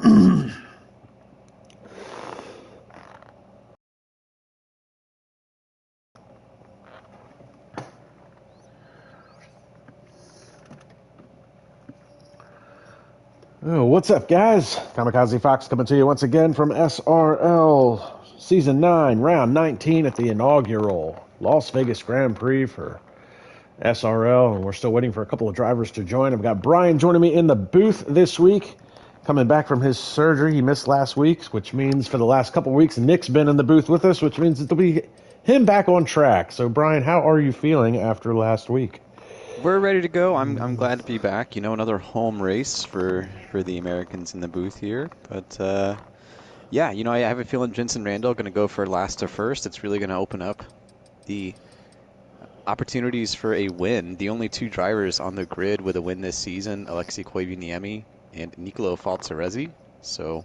Oh, what's up, guys? Kamikaze Fox coming to you once again from SRL Season 9, Round 19 at the inaugural Las Vegas Grand Prix for SRL, and we're still waiting for a couple of drivers to join. I've got Brian joining me in the booth this week, coming back from his surgery. He missed last week, which means for the last couple of weeks, Nick's been in the booth with us, which means it'll be him back on track. So, Brian, how are you feeling after last week? We're ready to go. I'm glad to be back. You know, another home race for the Americans in the booth here. But yeah, you know, I have a feeling Jensen Randall going to go for last to first. It's really going to open up the opportunities for a win. The only two drivers on the grid with a win this season, Alexei Koivuniemi and Nicolo Falzaresi. So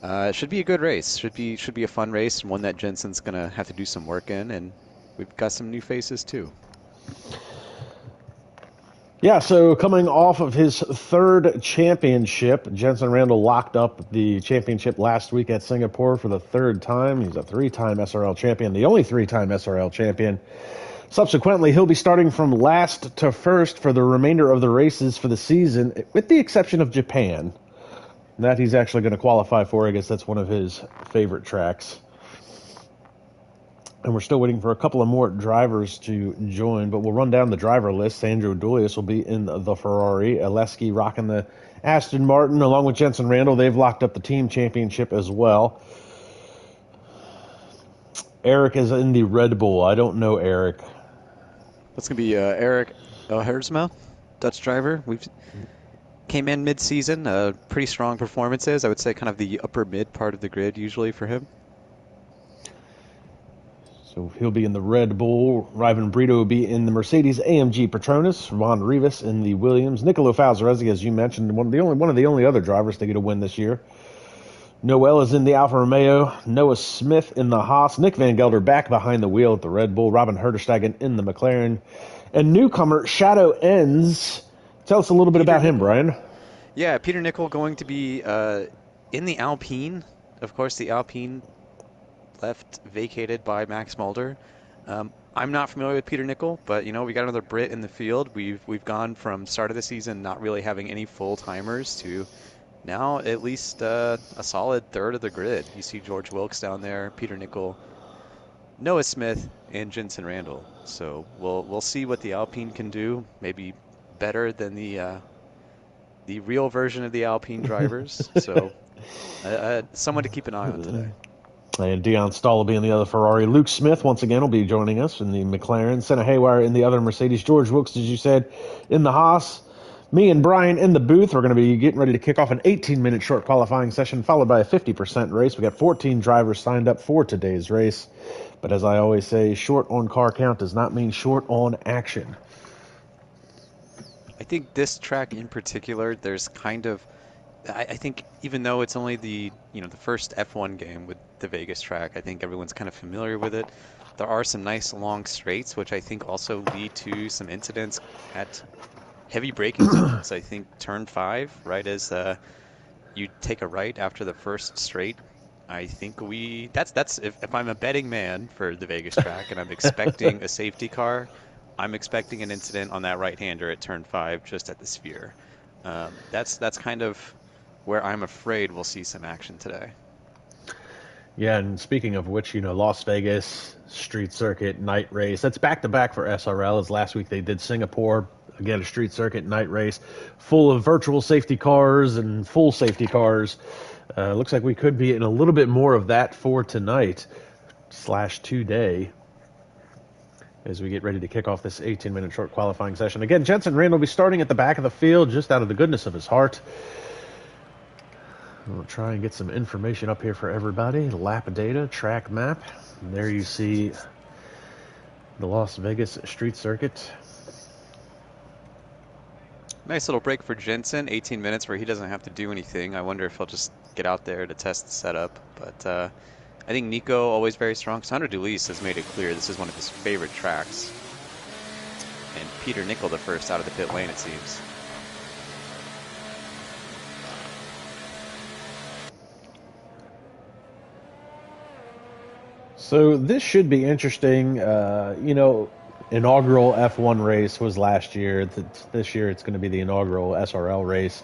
it should be a good race. Should be a fun race, one that Jensen's going to have to do some work in, and we've got some new faces too. Yeah, so coming off of his third championship, Jensen Randall locked up the championship last week at Singapore for the third time. He's a three-time SRL champion, the only three-time SRL champion. Subsequently, he'll be starting from last to first for the remainder of the races for the season, with the exception of Japan. That he's actually going to qualify for. I guess that's one of his favorite tracks. And we're still waiting for a couple of more drivers to join, but we'll run down the driver list. Sandro Dulius will be in the Ferrari. Aleski rocking the Aston Martin, along with Jensen Randall. They've locked up the team championship as well. Eric is in the Red Bull. I don't know Eric. That's going to be Eric Herdsma, Dutch driver. We've came in mid-season, pretty strong performances. I would say kind of the upper mid part of the grid usually for him. So he'll be in the Red Bull. Ryvan Brito will be in the Mercedes AMG Petronas. Ron Rivas in the Williams. Nicolo Falzaresi, as you mentioned, one of the only other drivers to get a win this year. Noel is in the Alfa Romeo. Noah Smith in the Haas. Nick Van Gelder back behind the wheel at the Red Bull. Robin Herderstegen in the McLaren. And newcomer Shadow Ends. Tell us a little bit about him, Brian. Yeah, Peter Nicol going to be in the Alpine. Of course, the Alpine left vacated by Max Mulder. I'm not familiar with Peter Nicol, but you know, we got another Brit in the field. We've gone from start of the season not really having any full timers to now at least a solid third of the grid. You see George Wilkes down there, Peter Nicol, Noah Smith, and Jensen Randall. So we'll see what the Alpine can do. Maybe better than the real version of the Alpine drivers. So someone to keep an eye on today. And Dion Stahl will be in the other Ferrari. Luke Smith, once again, will be joining us in the McLaren. Senna Haywire in the other Mercedes. George Wilkes, as you said, in the Haas. Me and Brian in the booth. We're going to be getting ready to kick off an 18-minute short qualifying session, followed by a 50% race. We got 14 drivers signed up for today's race. But as I always say, short on car count does not mean short on action. I think this track in particular, there's kind of, I think even though it's only the first F1 game with the Vegas track, I think everyone's kind of familiar with it. There are some nice long straights, which I think also lead to some incidents at heavy braking zones. I think turn 5, right as you take a right after the first straight, I think that's if I'm a betting man for the Vegas track and I'm expecting a safety car, I'm expecting an incident on that right-hander at turn 5 just at the sphere. That's kind of where I'm afraid we'll see some action today. Yeah, and speaking of which, Las Vegas street circuit night race. That's back-to-back for SRL, as last week they did Singapore. Again, a street circuit night race full of virtual safety cars and full safety cars. Looks like we could be in a little bit more of that for tonight / today as we get ready to kick off this 18-minute short qualifying session. Again, Jensen Randall will be starting at the back of the field just out of the goodness of his heart. We'll try and get some information up here for everybody. Lap data, track map. And there you see the Las Vegas street circuit. Nice little break for Jensen, 18 minutes where he doesn't have to do anything. I wonder if he'll just get out there to test the setup. But I think Nico, always very strong. Sandro Dulius has made it clear this is one of his favorite tracks. And Peter Nicol the first out of the pit lane, it seems. So this should be interesting. Inaugural F1 race was last year. This year it's going to be the inaugural SRL race.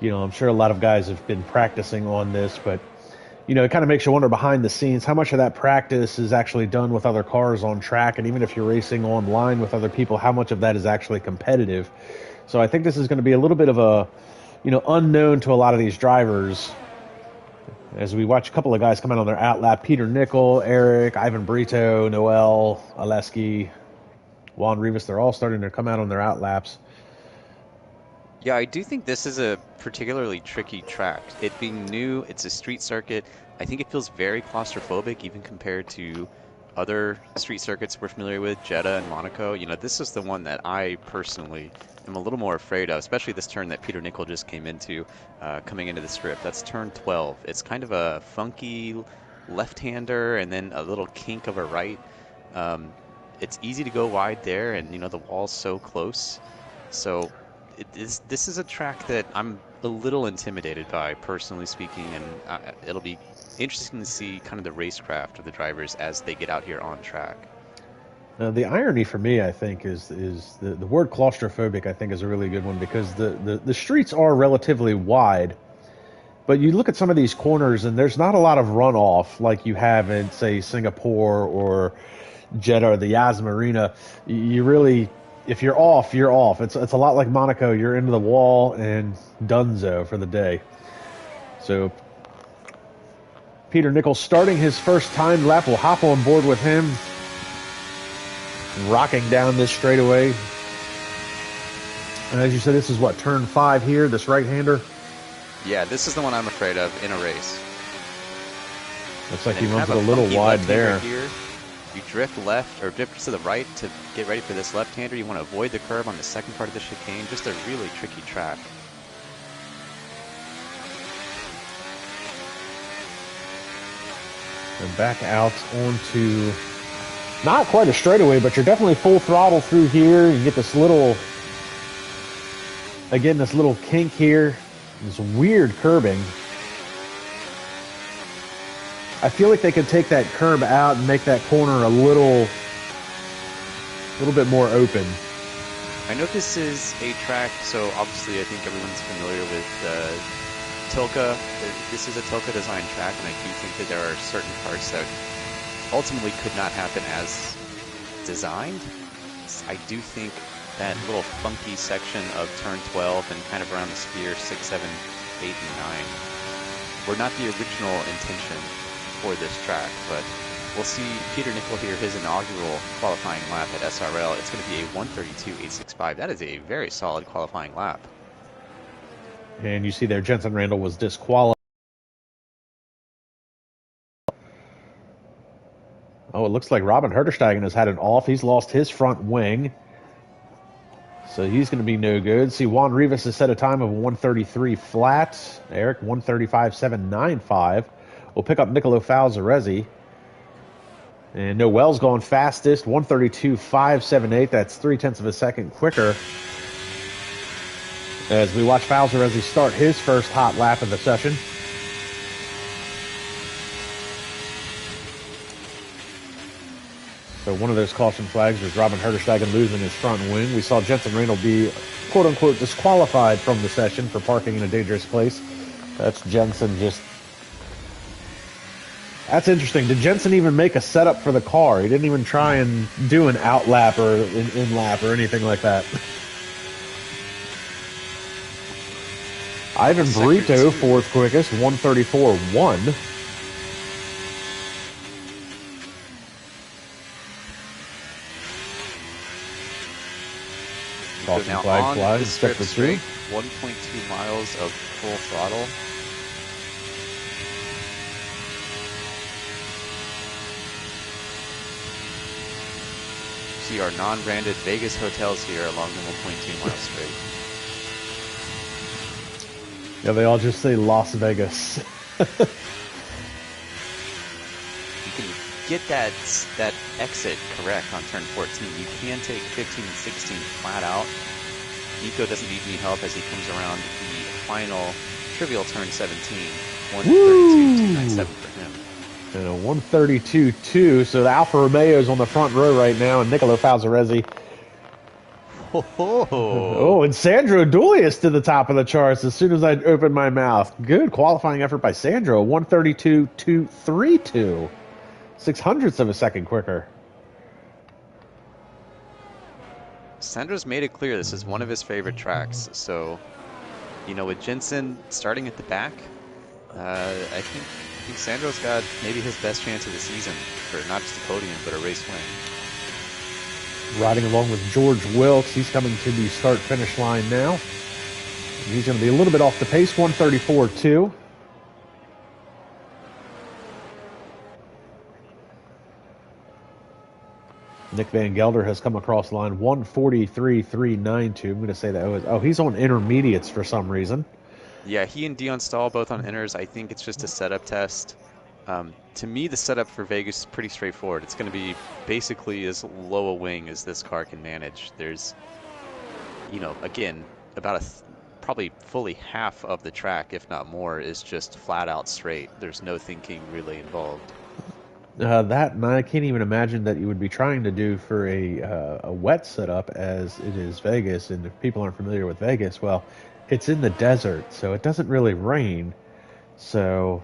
I'm sure a lot of guys have been practicing on this, but it kind of makes you wonder behind the scenes how much of that practice is actually done with other cars on track, and even if you're racing online with other people, how much of that is actually competitive. So I think this is going to be a little bit of a, unknown to a lot of these drivers. As we watch a couple of guys come out on their outlap, Peter Nickel, Eric, Ivan Brito, Noel, Aleski, Juan Rivas, they're all starting to come out on their outlaps. Yeah, I do think this is a particularly tricky track. It being new, it's a street circuit. I think it feels very claustrophobic, even compared to other street circuits we're familiar with, Jeddah and Monaco. This is the one that I personally am a little more afraid of, especially this turn that Peter Nickel just came into, coming into the strip. That's turn 12. It's kind of a funky left-hander and then a little kink of a right. It's easy to go wide there, and the wall's so close. So this is a track that I'm a little intimidated by, personally speaking, and it'll be interesting to see kind of the racecraft of the drivers as they get out here on track. Now, the irony for me, I think, is the word claustrophobic. I think is a really good one because the streets are relatively wide, but you look at some of these corners and there's not a lot of runoff like you have in, say, Singapore or Jeddah or the Yas Marina. You really, if you're off, you're off. It's a lot like Monaco. You're into the wall and donezo for the day. So Peter Nichols starting his first timed lap. We'll hop on board with him, rocking down this straightaway. And as you said, this is what, turn 5 here, this right-hander? Yeah, this is the one I'm afraid of in a race. Looks like he runs it a little wide there. Here. You drift left or drift to the right to get ready for this left-hander. You want to avoid the curve on the second part of the chicane. Just a really tricky track. And back out onto not quite a straightaway, but you're definitely full throttle through here. You get this little, again, this little kink here, this weird curbing. I feel like they could take that curb out and make that corner a little bit more open. I know this is a track, so obviously I think everyone's familiar with Tilke. This is a Tilke design track, and I do think that there are certain parts that ultimately could not happen as designed. I do think that little funky section of turn 12 and kind of around the sphere 6, 7, 8, and 9 were not the original intention for this track, but we'll see Peter Nickel here, his inaugural qualifying lap at SRL. It's going to be a 132.865. That is a very solid qualifying lap. And you see there, Jensen Randall was disqualified. Oh, it looks like Robin Hertersteigen has had an off. He's lost his front wing, so he's going to be no good. See, Juan Rivas has set a time of 133 flat. Eric, 135.795. We'll pick up Nicolo Falzarezzi. And Noel's gone fastest, 132.578. That's 0.3 of a second quicker. As we watch Falzarezzi start his first hot lap of the session. So one of those caution flags was Robin Hertersteigen losing his front wing. We saw Jensen Randall be, quote-unquote, disqualified from the session for parking in a dangerous place. That's Jensen just... That's interesting. Did Jensen even make a setup for the car? He didn't even try and do an out lap or an in lap or anything like that. Ivan Brito, fourth quickest, 134.1. Caution flag flies, step for 2. 1.2 miles of full throttle. See our non-branded Vegas hotels here along the 1.2 mile straight. Yeah, they all just say Las Vegas. You can get that exit correct on turn 14. You can take 15 and 16 flat out. Nico doesn't need any help as he comes around the final trivial turn 17. 132.297 for him. And a 132.2. So the Alfa Romeo's on the front row right now, and Nicolo Falzaresi. Oh, Oh, and Sandro Dulius to the top of the charts as soon as I opened my mouth. Good qualifying effort by Sandro. 132.232. 600ths of a second quicker. Sandro's made it clear this is one of his favorite tracks. So, with Jensen starting at the back, I think Sandro's got maybe his best chance of the season for not just a podium, but a race win. Riding along with George Wilkes. He's coming to the start-finish line now. He's going to be a little bit off the pace, 134.2. Nick Van Gelder has come across the line, 143.392. I'm going to say that. He's on intermediates for some reason. Yeah, he and Dion Stahl both on inners. I think it's just a setup test. To me, the setup for Vegas is pretty straightforward. It's going to be basically as low a wing as this car can manage. There's, again, about probably fully half of the track, if not more, is just flat out straight. There's no thinking really involved. And I can't even imagine that you would be trying to do for a wet setup as it is Vegas. And if people aren't familiar with Vegas, well, it's in the desert, so it doesn't really rain. So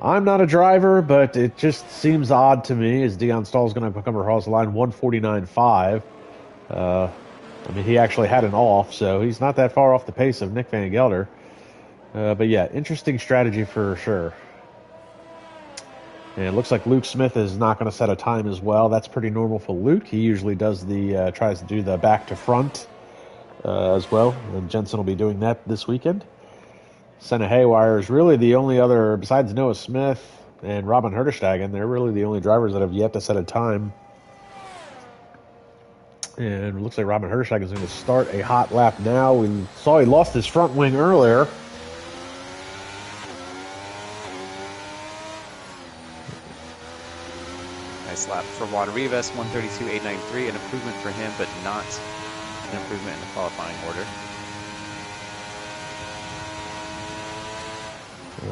I'm not a driver, but it just seems odd to me as Dion Stahl's going to come across the line 149.5. He actually had an off, so he's not that far off the pace of Nick Van Gelder. But yeah, interesting strategy for sure. And it looks like Luke Smith is not going to set a time as well. That's pretty normal for Luke. He usually does tries to do the back to front as well. And Jensen will be doing that this weekend. Senna Haywire is really the only other, besides Noah Smith and Robin Herderstagen, they're really the only drivers that have yet to set a time. And it looks like Robin Herderstagen is going to start a hot lap now. We saw he lost his front wing earlier. Nice lap for Juan Rivas, 132.893, an improvement for him, but not an improvement in the qualifying order.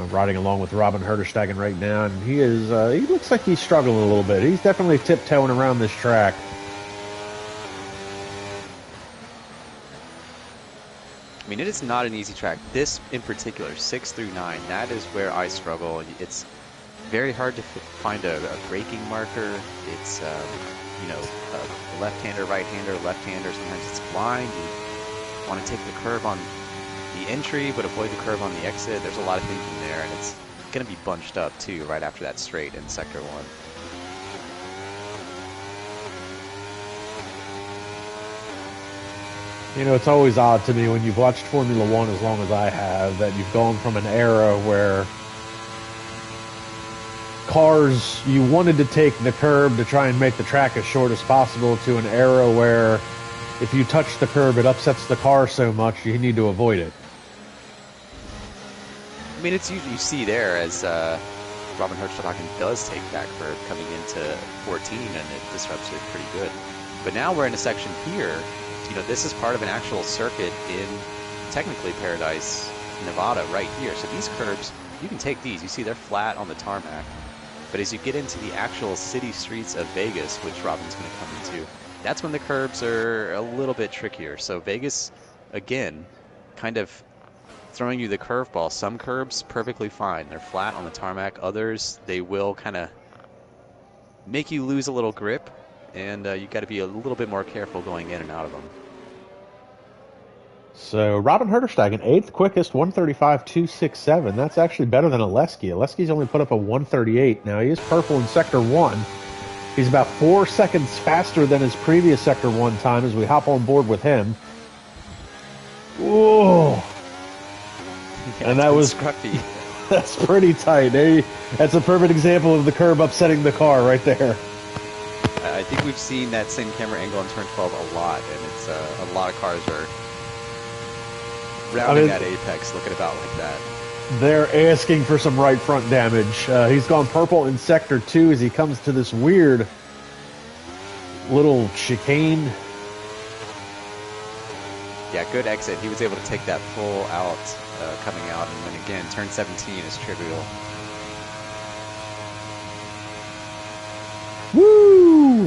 Riding along with Robin Herderstagen right now, and he looks like he's struggling a little bit. He's definitely tiptoeing around this track. It is not an easy track. This in particular, 6 through 9, that is where I struggle. It's very hard to find a braking marker. It's, a left-hander, right-hander, left-hander. Sometimes it's blind. You want to take the curve on the entry, but avoid the curve on the exit. There's a lot of thinking there, and it's going to be bunched up, too, right after that straight in Sector 1. It's always odd to me when you've watched Formula One as long as I have that you've gone from an era where cars, you wanted to take the curb to try and make the track as short as possible to an era where if you touch the curb, it upsets the car so much you need to avoid it. It's usually you see there as Robin Herderstagen does take that curve coming into 14, and it disrupts it pretty good. But now we're in a section here. This is part of an actual circuit in technically Paradise, Nevada, right here. So these curbs, you can take these. You see they're flat on the tarmac. But as you get into the actual city streets of Vegas, which Robin's going to come into, that's when the curbs are a little bit trickier. So Vegas, again, kind of throwing you the curveball. Some curbs, perfectly fine. They're flat on the tarmac. Others, they will kind of make you lose a little grip. And you got to be a little bit more careful going in and out of them. So Robin Herderstagen, 8th quickest, 135.267. That's actually better than Oleski. Oleski's only put up a 138. Now, he is purple in Sector 1. He's about 4 seconds faster than his previous Sector 1 time as we hop on board with him. Whoa! Yeah, and that was scruffy. That's pretty tight. That's a perfect example of the curb upsetting the car right there. I think we've seen that same camera angle on turn 12 a lot, and it's a lot of cars are rounding that apex looking about like that. They're asking for some right front damage. He's gone purple in Sector 2 as he comes to this weird little chicane. Yeah, good exit. He was able to take that full out coming out, and then again, turn 17 is trivial.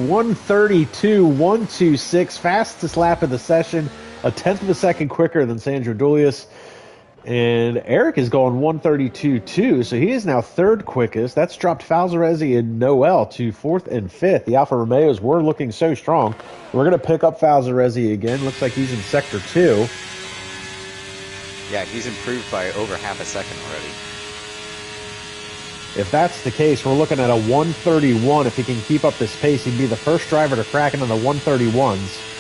132, 126, fastest lap of the session, a tenth of a second quicker than Sandro Dulius. And Eric is going 132.2, so he is now third quickest. That's dropped Falzaresi and Noel to fourth and fifth. The Alfa Romeos were looking so strong. We're going to pick up Falzaresi again. Looks like he's in sector 2. Yeah, he's improved by over half a second already. If that's the case, we're looking at a 131. If he can keep up this pace, he'd be the first driver to crack into the 131s.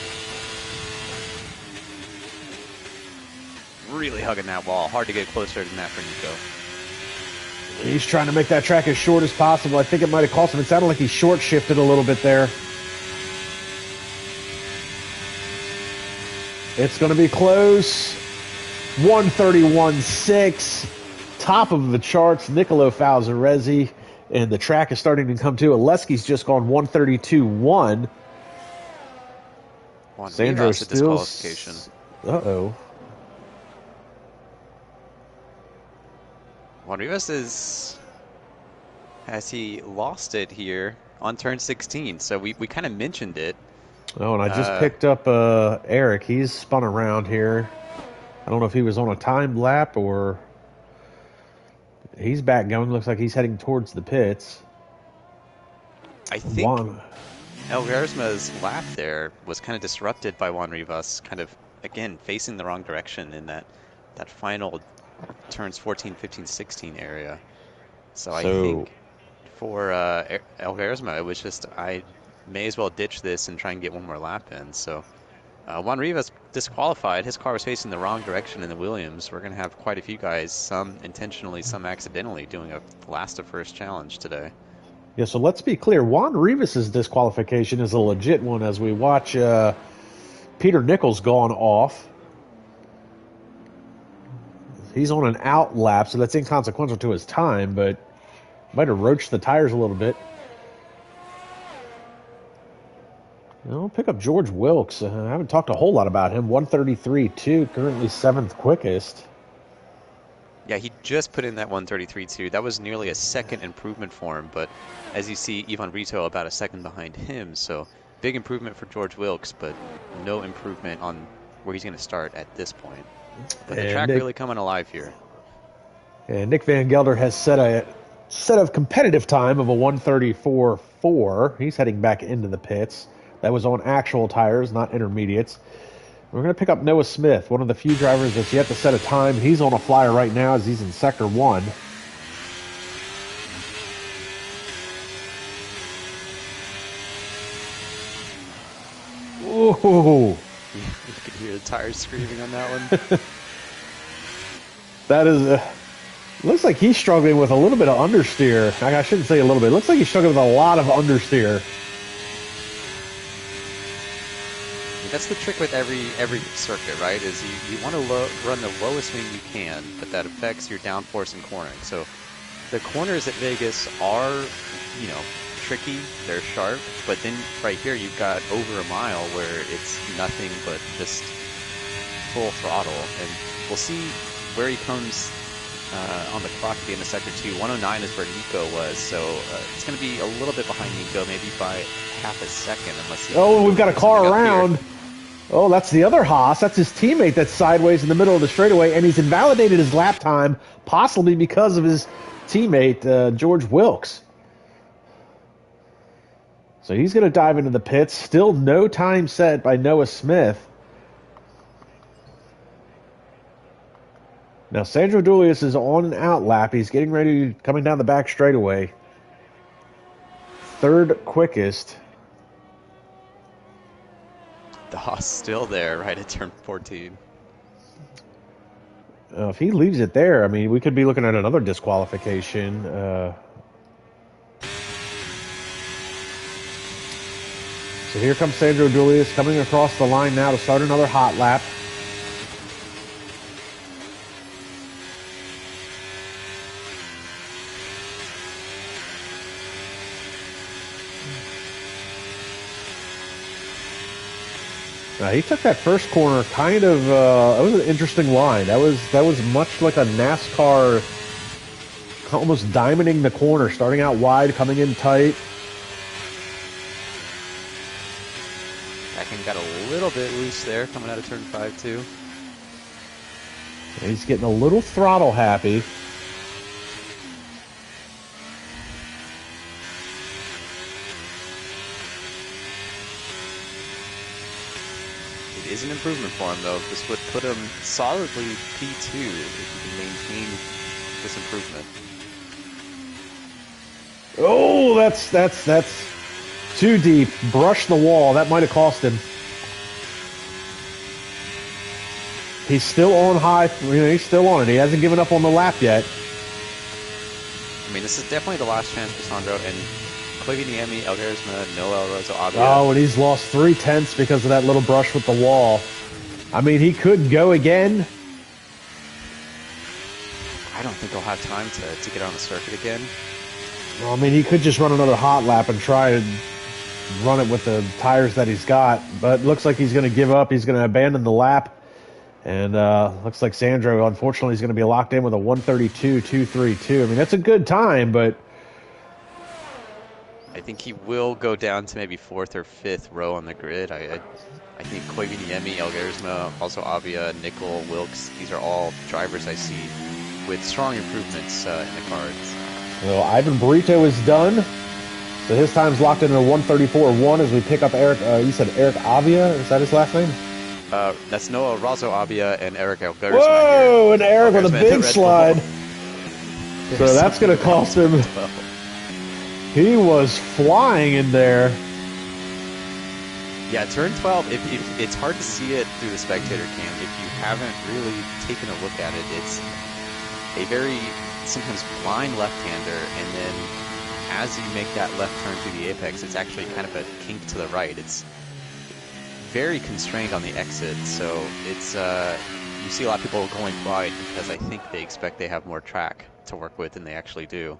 Really hugging that wall. Hard to get closer than that for Nico. He's trying to make that track as short as possible. I think it might have cost him. It sounded like he short shifted a little bit there. It's going to be close. 131.6. Top of the charts, Nicolo Falzaresi. And the track is starting to come to. Aleski's just gone 132.1. Sandro still disqualification. Uh-oh. Juan Rivas has he lost it here on turn 16? So we kind of mentioned it. Oh, and I just picked up Eric. He's spun around here. I don't know if he was on a timed lap or he's back going. Looks like he's heading towards the pits. I think Elversma's lap there was kind of disrupted by Juan Rivas, kind of, again, facing the wrong direction in that final turns 14, 15, 16 area. So I think for Elversma, it was just, I may as well ditch this and try and get one more lap in. So Juan Rivas disqualified. His car was facing the wrong direction in the Williams. We're going to have quite a few guys, some intentionally, some accidentally, doing a last to first challenge today. Yeah, so let's be clear. Juan Rivas' disqualification is a legit one as we watch Peter Nichols gone off. He's on an out lap, so that's inconsequential to his time, but might have roached the tires a little bit. I'll pick up George Wilkes. I haven't talked a whole lot about him. 133.2, currently 7th quickest. Yeah, he just put in that 133.2. That was nearly a second improvement for him, but as you see, Ivan Rito about a second behind him, so big improvement for George Wilkes, but no improvement on where he's going to start at this point. But the track really coming alive here. And Nick Van Gelder has set a set of competitive time of a 134.4. He's heading back into the pits. That was on actual tires, not intermediates. We're going to pick up Noah Smith, one of the few drivers that's yet to set a time. He's on a flyer right now as he's in sector 1. Ooh. You could hear the tires screaming on that one. That is, looks like he's struggling with a little bit of understeer. I shouldn't say a little bit. It looks like he's struggling with a lot of understeer. That's the trick with every circuit, right? Is you want to run the lowest wing you can, but that affects your downforce and cornering. So the corners at Vegas are, tricky. They're sharp, but then right here you've got over a mile where it's nothing but just full throttle, and we'll see where he comes on the clock at the end of sector 2. 109 is where Nico was, so it's going to be a little bit behind Nico, maybe by half a second, unless he. Oh, we've got a car around. Oh, that's the other Haas. That's his teammate that's sideways in the middle of the straightaway, and he's invalidated his lap time, possibly because of his teammate, George Wilkes. So he's going to dive into the pits. Still no time set by Noah Smith. Now, Sandro Dulius is on an out lap. He's getting ready, coming down the back straightaway. Third quickest. The Haas still there right at turn 14. If he leaves it there, I mean, we could be looking at another disqualification. So here comes Sandro Dulius coming across the line now to start another hot lap. He took that first corner kind of, that was an interesting line. That was much like a NASCAR, almost diamonding the corner, starting out wide, coming in tight. got a little bit loose there coming out of turn 5 too. He's getting a little throttle happy. It is an improvement for him though. This would put him solidly P2 if he can maintain this improvement. Oh, that's too deep. Brush the wall. That might have cost him. He's still on high. He's still on it. He hasn't given up on the lap yet. I mean, this is definitely the last chance for Sandro and Coiviniemi, Elgersma, Noel, Rosa, Avia. Oh, and he's lost 3/10 because of that little brush with the wall. I mean, he could go again. I don't think he'll have time to get on the circuit again. Well, I mean, he could just run another hot lap and try and run it with the tires that he's got. But it looks like he's going to give up. He's going to abandon the lap. And looks like Sandro, unfortunately, is going to be locked in with a 1:32.232. I mean, that's a good time, but I think he will go down to maybe 4th or 5th row on the grid. I think Coiviniemi, Elgersma, also Avia, Nickel, Wilkes, these are all drivers I see with strong improvements in the cards. Well, Ivan Brito is done. So his time's locked in at 1:34.1 as we pick up Eric. You said Eric Avia? Is that his last name? That's Noah Razo Avia and Eric Elgersma. Whoa! And Eric with a big slide. So that's going to cost him. He was flying in there. Yeah, turn 12, if it's hard to see it through the spectator cam. If you haven't really taken a look at it, it's a very sometimes blind left-hander, and then as you make that left turn through the apex, it's actually kind of a kink to the right. It's very constrained on the exit, so it's you see a lot of people going wide because I think they expect they have more track to work with than they actually do.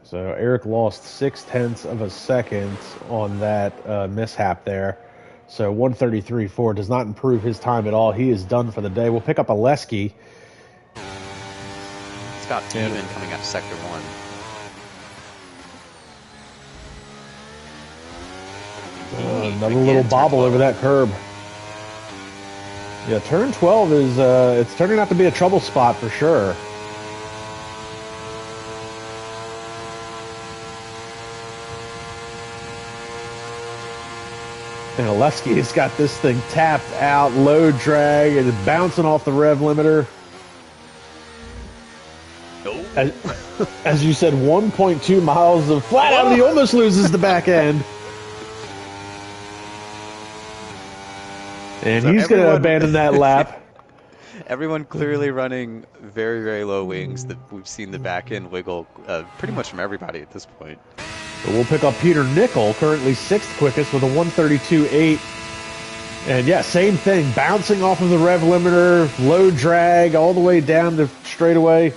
So Eric lost 0.6 of a second on that mishap there. So 1:33.4 does not improve his time at all. He is done for the day. We'll pick up Aleski. Scott Beeman coming out of Sector 1. Another little bobble over that curb. Yeah, turn 12 is it's turning out to be a trouble spot for sure. And Aleski has got this thing tapped out, low drag, and it's bouncing off the rev limiter. As you said, 1.2 miles of flat out, and he almost loses the back end. And so he's going to abandon that lap. Everyone clearly running very, very low wings. We've seen the back end wiggle pretty much from everybody at this point. So we'll pick up Peter Nickel, currently 6th quickest with a 1:32.8. And yeah, same thing, bouncing off of the rev limiter, low drag, all the way down to straightaway.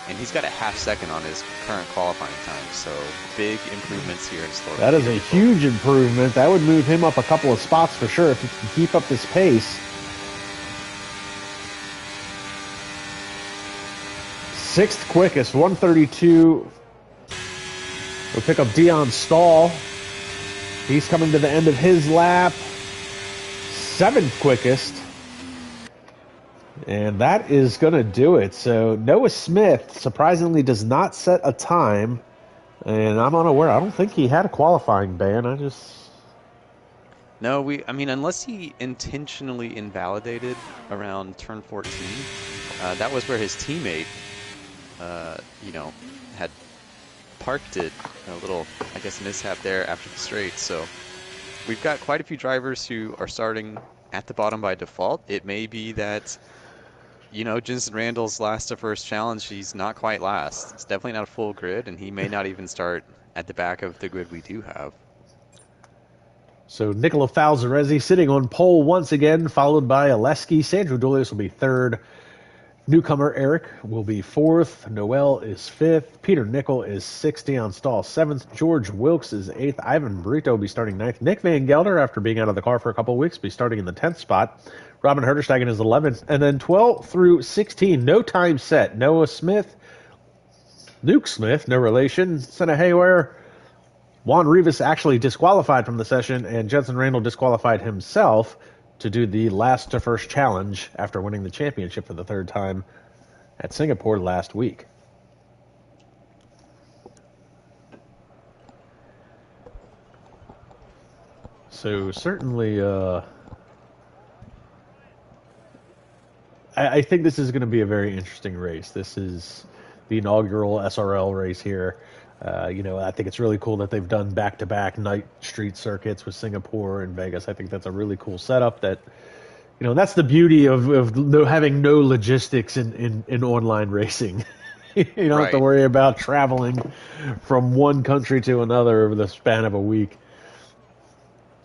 And he's got a half second on his current qualifying time, so big improvements here in Florida. That is a huge improvement. That would move him up a couple of spots for sure if he can keep up this pace. 6th quickest, 1:32. We'll pick up Dion Stahl. He's coming to the end of his lap. 7th quickest. And that is going to do it. So Noah Smith surprisingly does not set a time. And I'm unaware. I don't think he had a qualifying ban. No, I mean, unless he intentionally invalidated around turn 14, that was where his teammate, had parked it. A little, I guess, mishap there after the straight. So we've got quite a few drivers who are starting at the bottom by default. It may be that, Jensen Randall's last to first challenge, he's not quite last. It's definitely not a full grid, and he may not even start at the back of the grid we do have. So Nicola Falzarezzi sitting on pole once again, followed by Aleski. Sandro Dolius will be 3rd. Newcomer Eric will be 4th. Noel is 5th. Peter Nickel is 6th. Dion Stahl 7th. George Wilkes is 8th. Ivan Brito will be starting 9th. Nick Van Gelder, after being out of the car for a couple of weeks, will be starting in the 10th spot. Robin Herterstegen is 11th. And then 12 through 16, no time set. Noah Smith, Luke Smith, no relation. Senna Haywire, Juan Rivas actually disqualified from the session, and Jensen Randall disqualified himself to do the last to first challenge after winning the championship for the third time at Singapore last week. So certainly, I think this is going to be a very interesting race. This is the inaugural SRL race here. I think it's really cool that they've done back-to-back night street circuits with Singapore and Vegas. I think that's a really cool setup. That's the beauty of having no logistics in online racing. You don't have to worry about traveling from one country to another over the span of a week.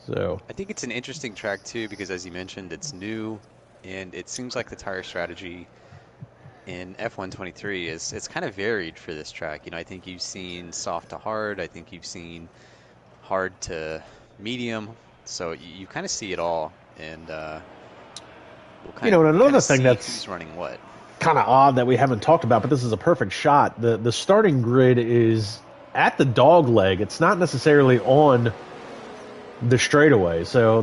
So I think it's an interesting track too, because as you mentioned, it's new, and it seems like the tire strategy in F123 it's kind of varied for this track. I think you've seen soft to hard. I think you've seen hard to medium. So you kind of see it all, and we'll another thing that's who's running what. Kind of odd that we haven't talked about, but this is a perfect shot. The starting grid is at the dog leg. It's not necessarily on the straightaway, so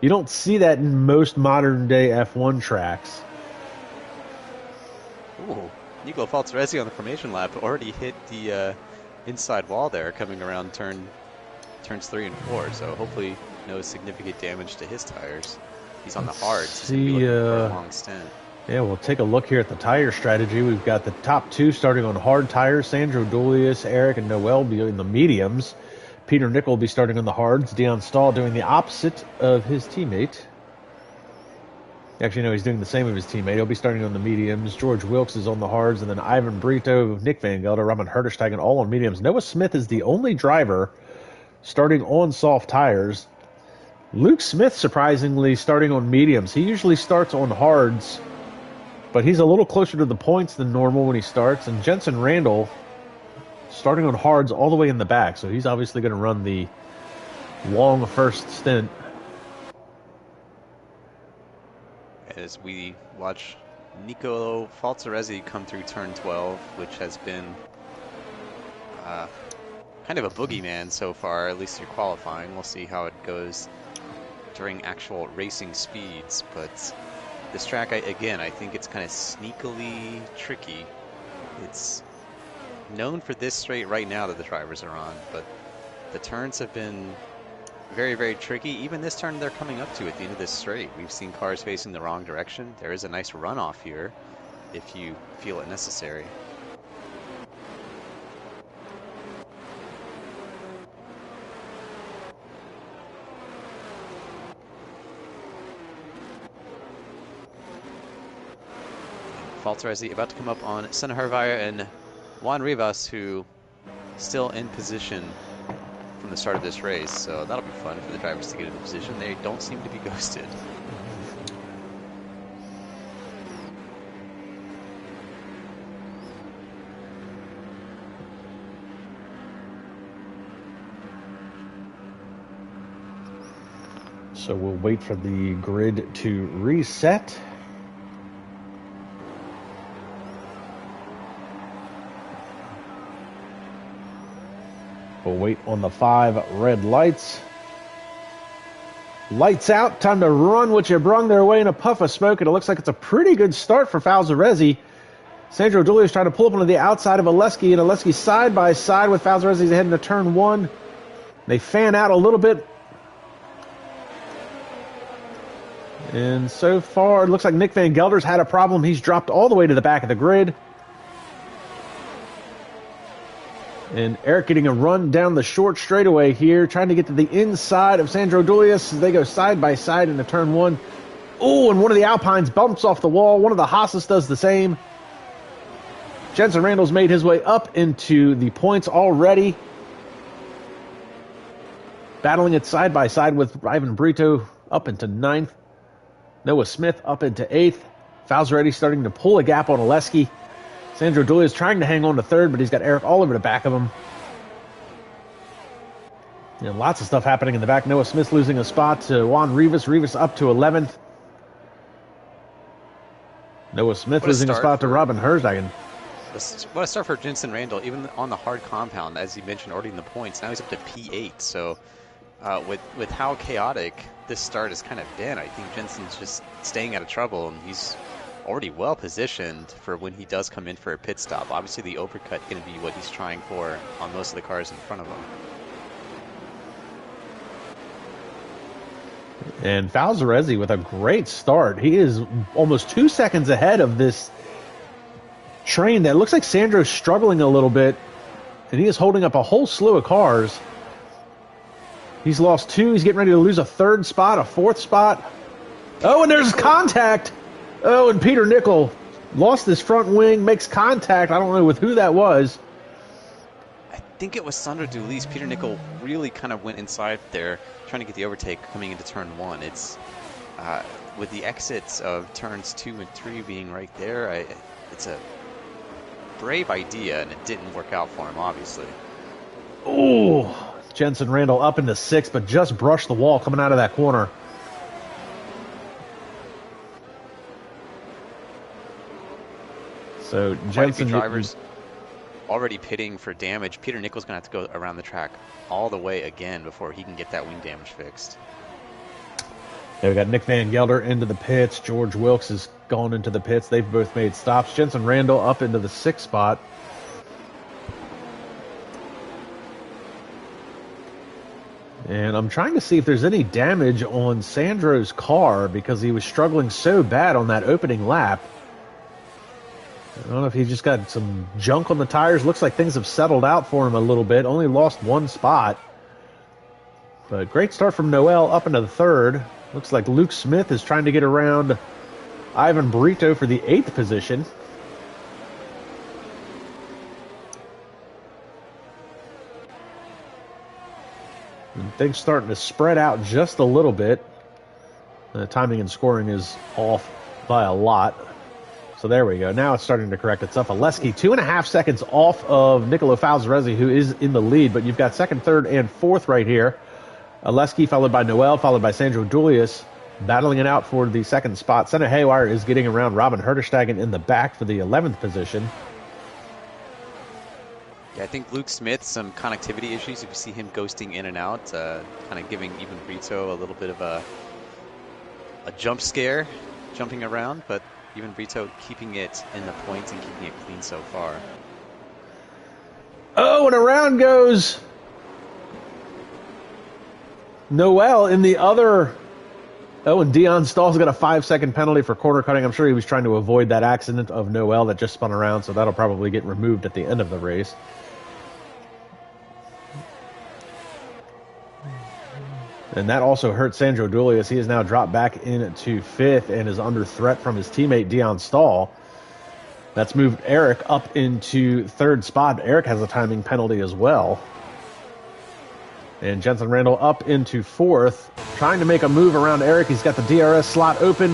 you don't see that in most modern day F1 tracks. Ooh, Nico Falzaresi on the formation lap already hit the inside wall there, coming around turns 3 and 4. So hopefully no significant damage to his tires. He's on the hards. He's gonna be looking for a long stint. Yeah, we'll take a look here at the tire strategy. We've got the top 2 starting on hard tires. Sandro Dulius, Eric, and Noel doing the mediums. Peter Nickel will be starting on the hards. Dion Stahl doing the opposite of his teammate. Actually, no, he's doing the same of his teammate. He'll be starting on the mediums. George Wilkes is on the hards, and then Ivan Brito, Nick Van Gelder, Robin Herterstegen all on mediums. Noah Smith is the only driver starting on soft tires. Luke Smith, surprisingly, starting on mediums. He usually starts on hards, but he's a little closer to the points than normal when he starts. And Jensen Randall starting on hards all the way in the back, so he's obviously going to run the long first stint. As we watch Nico Falzaresi come through turn 12, which has been kind of a boogeyman so far, at least through qualifying. We'll see how it goes during actual racing speeds, but this track, I think it's kind of sneakily tricky. It's known for this straight right now that the drivers are on, but the turns have been very, very tricky. Even this turn they're coming up to at the end of this straight, we've seen cars facing the wrong direction. There is a nice runoff here if you feel it necessary. Falzaresi about to come up on Senna Hervire and Juan Rivas, who still in position from the start of this race, so that'll be fun for the drivers to get into position. They don't seem to be ghosted. So we'll wait for the grid to reset. We'll wait on the 5 red lights. Lights out. Time to run what you brung their way in a puff of smoke, and it looks like it's a pretty good start for Falzaresi. Sandro Dulius trying to pull up onto the outside of Oleski, and Oleski side by side with Falzaresi heading to turn 1. They fan out a little bit. And so far, it looks like Nick Van Gelder's had a problem. He's dropped all the way to the back of the grid. And Eric getting a run down the short straightaway here, trying to get to the inside of Sandro Dulius as they go side by side into turn 1. Oh, and one of the Alpines bumps off the wall. One of the Haas's does the same. Jensen Randall's made his way up into the points already. Battling it side by side with Ivan Brito up into 9th. Noah Smith up into 8th. Falzaresi starting to pull a gap on Oleski. Sandro Dulius trying to hang on to 3rd, but he's got Eric all over the back of him. Lots of stuff happening in the back. Noah Smith losing a spot to Juan Rivas. Rivas up to 11th. Noah Smith losing a spot to Robin Herzagen. What a start for Jensen Randall, even on the hard compound, as you mentioned, already in the points. Now he's up to P8. So with how chaotic this start has kind of been, I think Jensen's just staying out of trouble, and he's already well positioned for when he does come in for a pit stop. Obviously, the uppercut going to be what he's trying for on most of the cars in front of him. And Falzaresi with a great start. He is almost 2 seconds ahead of this train that looks like Sandro's struggling a little bit, and he is holding up a whole slew of cars. He's lost 2. He's getting ready to lose a 3rd spot, a 4th spot. Oh, and there's contact. Oh, and Peter Nickel lost his front wing, makes contact. I don't know with who that was. I think it was Sandro Dulis. Peter Nickel really kind of went inside there, trying to get the overtake coming into turn 1. It's with the exits of turns 2 and 3 being right there, it's a brave idea, and it didn't work out for him, obviously. Ooh, Jensen Randall up into 6th, but just brushed the wall coming out of that corner. So Jensen drivers already pitting for damage. Peter Nickel's going to have to go around the track all the way again before he can get that wing damage fixed. Yeah, we got Nick Van Gelder into the pits. George Wilkes has gone into the pits. They've both made stops. Jensen Randall up into the 6th spot. And I'm trying to see if there's any damage on Sandro's car because he was struggling so bad on that opening lap. I don't know if he just got some junk on the tires. Looks like things have settled out for him a little bit. Only lost 1 spot. But great start from Noel up into the 3rd. Looks like Luke Smith is trying to get around Ivan Brito for the 8th position. And things starting to spread out just a little bit. The timing and scoring is off by a lot. So there we go. Now it's starting to correct itself. Aleski 2.5 seconds off of Nicolo Falzaresi, who is in the lead, but you've got 2nd, 3rd, and 4th right here. Aleski followed by Noel, followed by Sandro Dulius, battling it out for the 2nd spot. Senna Haywire is getting around Robin Herterstegen in the back for the 11th position. Yeah, I think Luke Smith, some connectivity issues. If you see him ghosting in and out, kind of giving even Brito a little bit of a jump scare, jumping around, but even Brito keeping it in the points and keeping it clean so far. Oh, and around goes Noel in the other. Oh, and Dion Stahl's got a 5-second penalty for corner cutting. I'm sure he was trying to avoid that accident of Noel that just spun around, so that'll probably get removed at the end of the race. And that also hurt Sandro Dulius. He has now dropped back into 5th and is under threat from his teammate Dion Stahl. That's moved Eric up into 3rd spot. Eric has a timing penalty as well. And Jensen Randall up into 4th, trying to make a move around Eric. He's got the DRS slot open.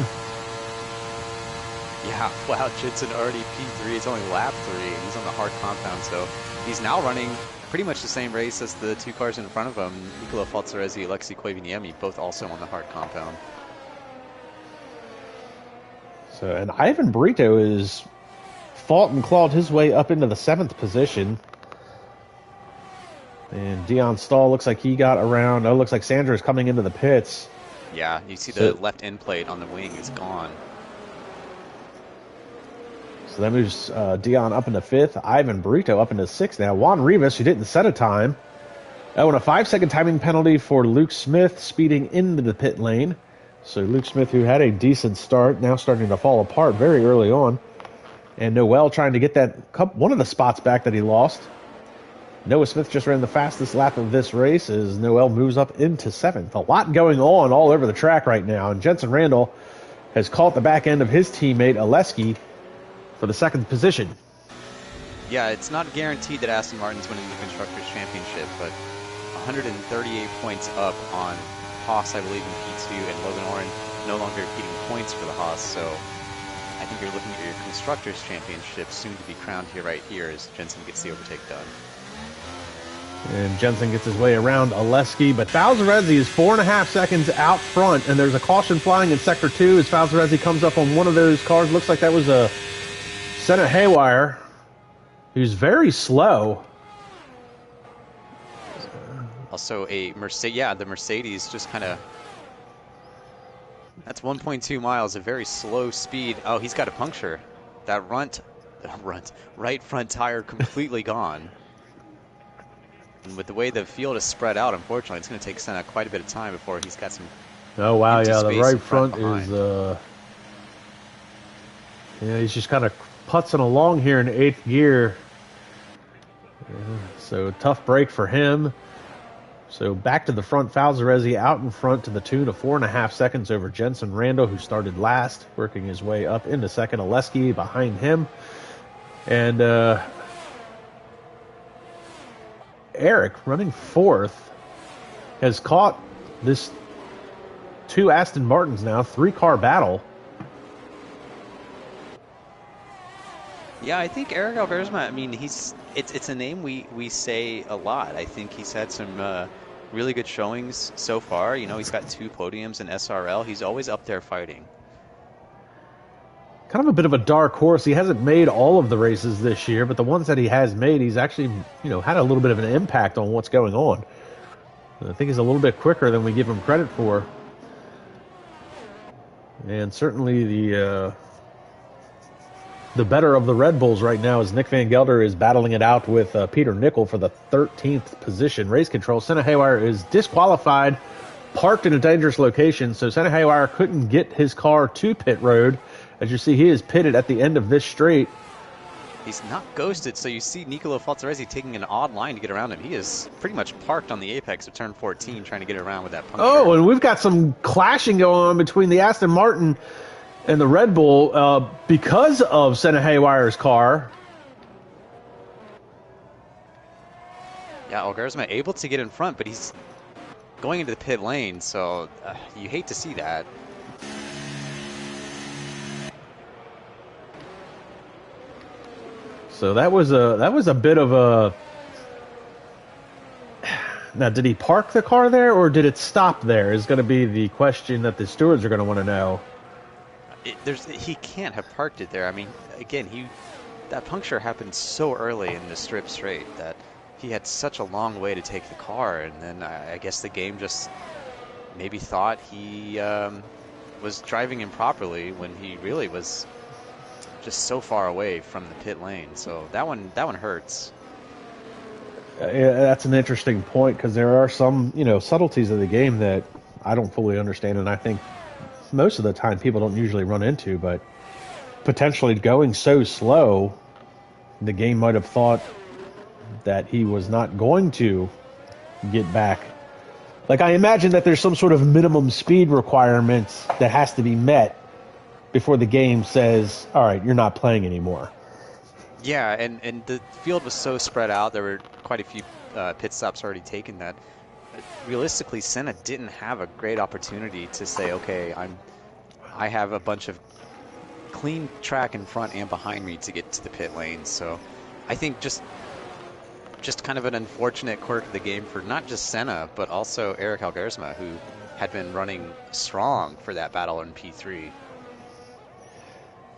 Yeah, wow, Jensen already P3. It's only lap 3, and he's on the hard compound, so he's now running pretty much the same race as the 2 cars in front of him, Nicolo Falzaresi, Alexei Koivuniemi, both also on the hard compound. So, and Ivan Brito is fought and clawed his way up into the 7th position. And Dion Stahl looks like he got around. Oh, looks like Sandra is coming into the pits. Yeah, you see the left end plate on the wing is gone. So that moves Dion up into 5th. Ivan Brito up into 6th now. Juan Rivas, who didn't set a time. Oh, and a 5-second timing penalty for Luke Smith speeding into the pit lane. So Luke Smith, who had a decent start, now starting to fall apart very early on. And Noel trying to get that one of the spots back that he lost. Noah Smith just ran the fastest lap of this race as Noel moves up into 7th. A lot going on all over the track right now. And Jensen Randall has caught the back end of his teammate Aleski for the 2nd position. Yeah, it's not guaranteed that Aston Martin's winning the Constructors' Championship, but 138 points up on Haas, I believe, in P2, and Logan Oren no longer getting points for the Haas, so I think you're looking at your Constructors' Championship soon to be crowned here right here as Jensen gets the overtake done. And Jensen gets his way around Aleski, but Falzaresi is 4.5 seconds out front, and there's a caution flying in Sector 2 as Falzaresi comes up on one of those cars. Looks like that was a Senna Haywire. who's very slow. Also a Mercedes, yeah, the Mercedes just kind of, that's 1.2 miles, a very slow speed. Oh, he's got a puncture. That right front tire completely gone. And with the way the field is spread out, unfortunately, it's going to take Senna quite a bit of time before he's got some Oh wow, empty yeah, the space in right front behind. is yeah, he's just kind of putzing along here in 8th gear. So tough break for him. So back to the front, Falzaresi out in front to the tune of 4.5 seconds over Jensen Randall, who started last, working his way up into second. Oleski behind him. And Eric, running 4th, has caught this 2 Aston Martins now, 3-car battle. Yeah, I think Eric Albersma, I mean, it's a name we say a lot. I think he's had some really good showings so far. You know, he's got 2 podiums in SRL. He's always up there fighting. Kind of a bit of a dark horse. He hasn't made all of the races this year, but the ones that he has made, he's actually, had a little bit of an impact on what's going on. I think he's a little bit quicker than we give him credit for. And certainly the better of the Red Bulls right now is Nick Van Gelder is battling it out with Peter Nickel for the 13th position. Race control. Senna Haywire is disqualified, parked in a dangerous location, so Senna Haywire couldn't get his car to pit road. As you see, he is pitted at the end of this straight. He's not ghosted, so you see Nicolo Falzaresi taking an odd line to get around him. He is pretty much parked on the apex of turn 14 trying to get around with that puncture. Oh, and we've got some clashing going on between the Aston Martin and the Red Bull because of Senna Haywire's car. Yeah, Albersma able to get in front, but he's going into the pit lane, so you hate to see that. So that was a bit of a. Now, did he park the car there or did it stop there? Is going to be the question that the stewards are going to want to know. He can't have parked it there. I mean, again, that puncture happened so early in the strip straight that he had such a long way to take the car, and then I guess the game just maybe thought he was driving improperly when he really was just so far away from the pit lane. So that one hurts. Yeah, that's an interesting point because there are some, subtleties of the game that I don't fully understand, and I think most of the time people don't usually run into. But potentially going so slow, the game might have thought that he was not going to get back. Like, I imagine that there's some sort of minimum speed requirement that has to be met before the game says, all right, you're not playing anymore. Yeah, and the field was so spread out. There were quite a few pit stops already taken that realistically Senna didn't have a great opportunity to say, okay, I have a bunch of clean track in front and behind me to get to the pit lane. So I think just kind of an unfortunate quirk of the game for not just Senna, but also Eric Albersma, who had been running strong for that battle in P3.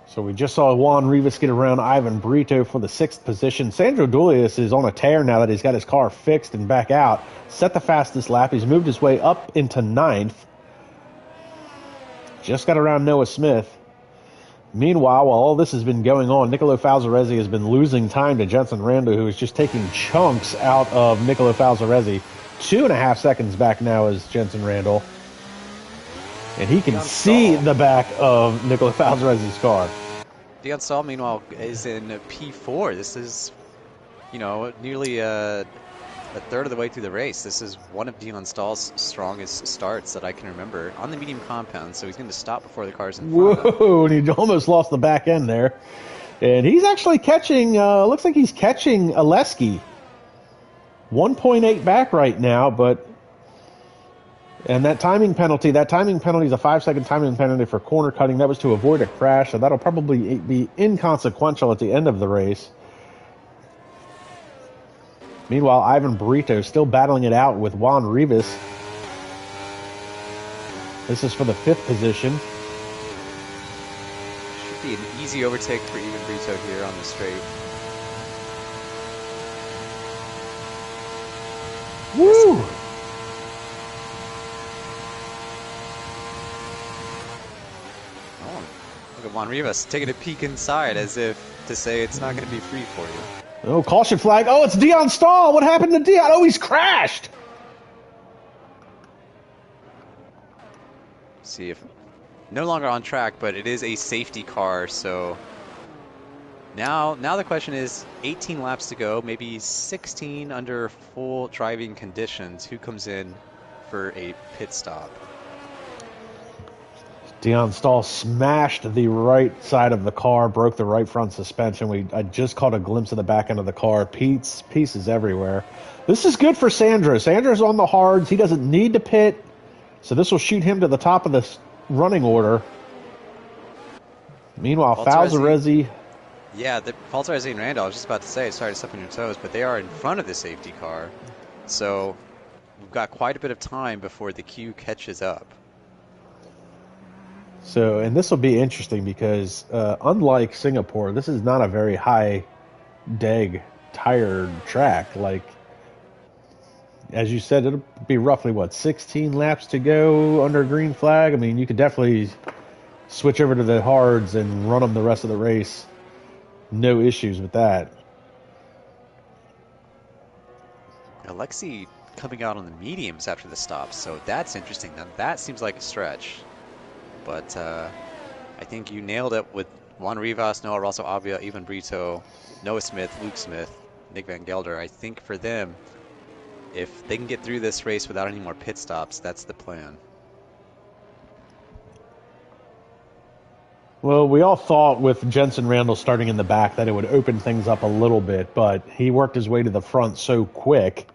So we just saw Juan Rivas get around Ivan Brito for the 6th position. Sandro Dulius is on a tear now that he's got his car fixed and back out. Set the fastest lap. He's moved his way up into 9th. Just got around Noah Smith. Meanwhile, while all this has been going on, Nicolo Falzaresi has been losing time to Jensen Rando, who is just taking chunks out of Nicolo Falzaresi. 2.5 seconds back now is Jensen Randall. And he can see the back of Nicolo Falzaresi's car. Dion Stahl, meanwhile, is in P4. This is, nearly a third of the way through the race. This is one of Dion Stahl's strongest starts that I can remember on the medium compound, so he's going to stop before the car's in front. Whoa, and he almost lost the back end there. And he's actually catching, looks like he's catching Oleski. 1.8 back right now, but... And that timing penalty is a 5-second timing penalty for corner cutting. That was to avoid a crash, so that'll probably be inconsequential at the end of the race. Meanwhile, Ivan Brito still battling it out with Juan Rivas. This is for the 5th position. Should be an easy overtake for Ivan Brito here on the straight. Woo! Oh, look at Juan Rivas taking a peek inside as if to say it's not going to be free for you. Oh, caution flag. Oh, it's Dion Stahl. What happened to Dion? Oh, he's crashed. See if no longer on track, but it is a safety car, so now the question is 18 laps to go, maybe 16 under full driving conditions. Who comes in for a pit stop? Dion Stahl smashed the right side of the car, broke the right front suspension. I just caught a glimpse of the back end of the car. Pieces everywhere. This is good for Sandro. Sandro's on the hards. He doesn't need to pit, so this will shoot him to the top of the running order. Meanwhile, Falzaresi. Yeah, Falzaresi and Randall, I was just about to say, sorry to step on your toes, but they are in front of the safety car. So we've got quite a bit of time before the queue catches up. So, and this will be interesting because unlike Singapore, this is not a very high deg tire track. Like, as you said, it'll be roughly, 16 laps to go under green flag? I mean, you could definitely switch over to the hards and run them the rest of the race. No issues with that. Alexei coming out on the mediums after the stop, so that's interesting. Now, that seems like a stretch. But I think you nailed it with Juan Rivas, Noah Rosso Avia, Ivan Brito, Noah Smith, Luke Smith, Nick Van Gelder. I think for them, if they can get through this race without any more pit stops, that's the plan. Well, we all thought with Jensen Randall starting in the back that it would open things up a little bit, but he worked his way to the front so quick.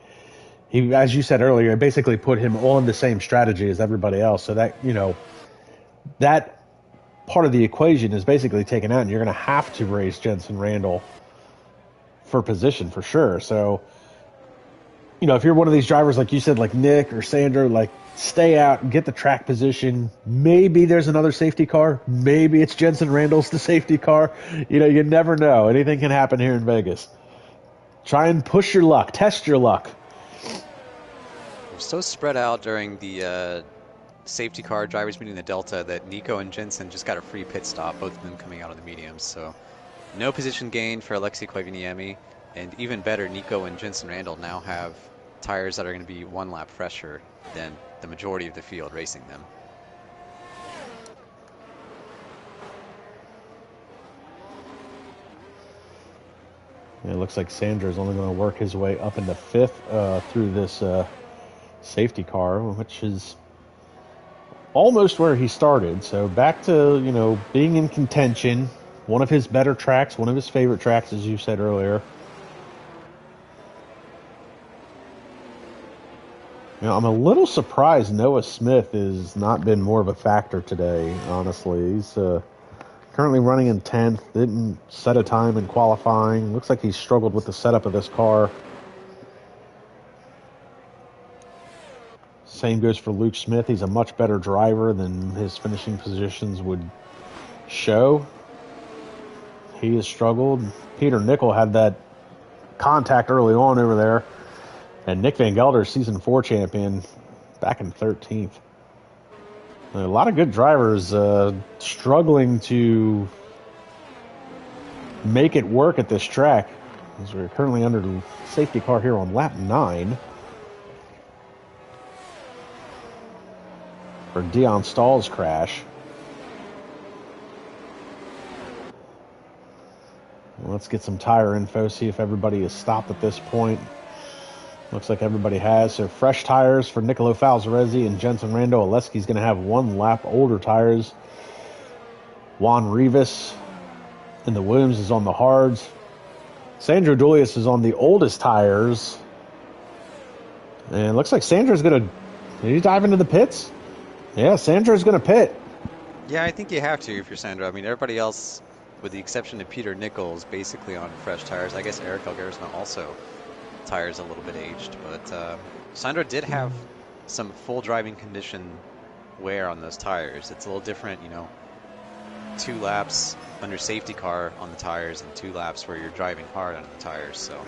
He, as you said earlier, basically put him on the same strategy as everybody else. So that, that part of the equation is basically taken out, and you're going to have to race Jensen Randall for position for sure. So, if you're one of these drivers, like you said, like Nick or Sandro, like, stay out, get the track position. Maybe there's another safety car. Maybe it's Jensen Randall's the safety car. You never know. Anything can happen here in Vegas. Try and push your luck. Test your luck. We're so spread out during the safety car drivers meeting the Delta that Nico and Jensen just got a free pit stop, both of them coming out on the mediums. So no position gain for Alexei Koivuniemi. And even better, Nico and Jensen Randall now have tires that are going to be 1 lap fresher than the majority of the field racing them. It looks like Sandro's only going to work his way up into 5th through this safety car, which is almost where he started. So back to, being in contention. One of his better tracks, one of his favorite tracks, as you said earlier. I'm a little surprised Noah Smith has not been more of a factor today, honestly. He's currently running in 10th, didn't set a time in qualifying. Looks like he's struggled with the setup of this car. Same goes for Luke Smith. He's a much better driver than his finishing positions would show. He has struggled. Peter Nickel had that contact early on over there. And Nick Van Gelder, season 4 champion, back in 13th. A lot of good drivers struggling to make it work at this track. As we're currently under the safety car here on lap 9. For Dion Stahl's crash. Let's get some tire info, see if everybody is stopped at this point. Looks like everybody has. So fresh tires for Nicolo Falzaresi and Jensen Randall. Alesky's going to have 1 lap older tires. Juan Rivas in the Williams is on the hards. Sandro Dulius is on the oldest tires. And it looks like Sandro's going to... Did he dive into the pits? Yeah, Sandro's going to pit. Yeah, I think you have to if you're Sandro. I mean, everybody else, with the exception of Peter Nichols, basically on fresh tires. I guess Eric Algarisma also tires a little bit aged, but Sandro did have some full driving condition wear on those tires. It's a little different, 2 laps under safety car on the tires and 2 laps where you're driving hard on the tires. So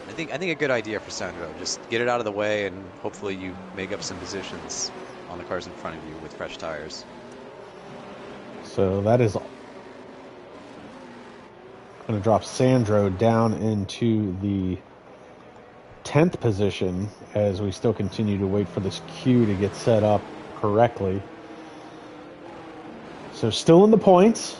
I think a good idea for Sandro. Just get it out of the way, and hopefully you make up some positions on the cars in front of you with fresh tires. So that is going to drop Sandro down into the 10th position as we still continue to wait for this queue to get set up correctly. So still in the points.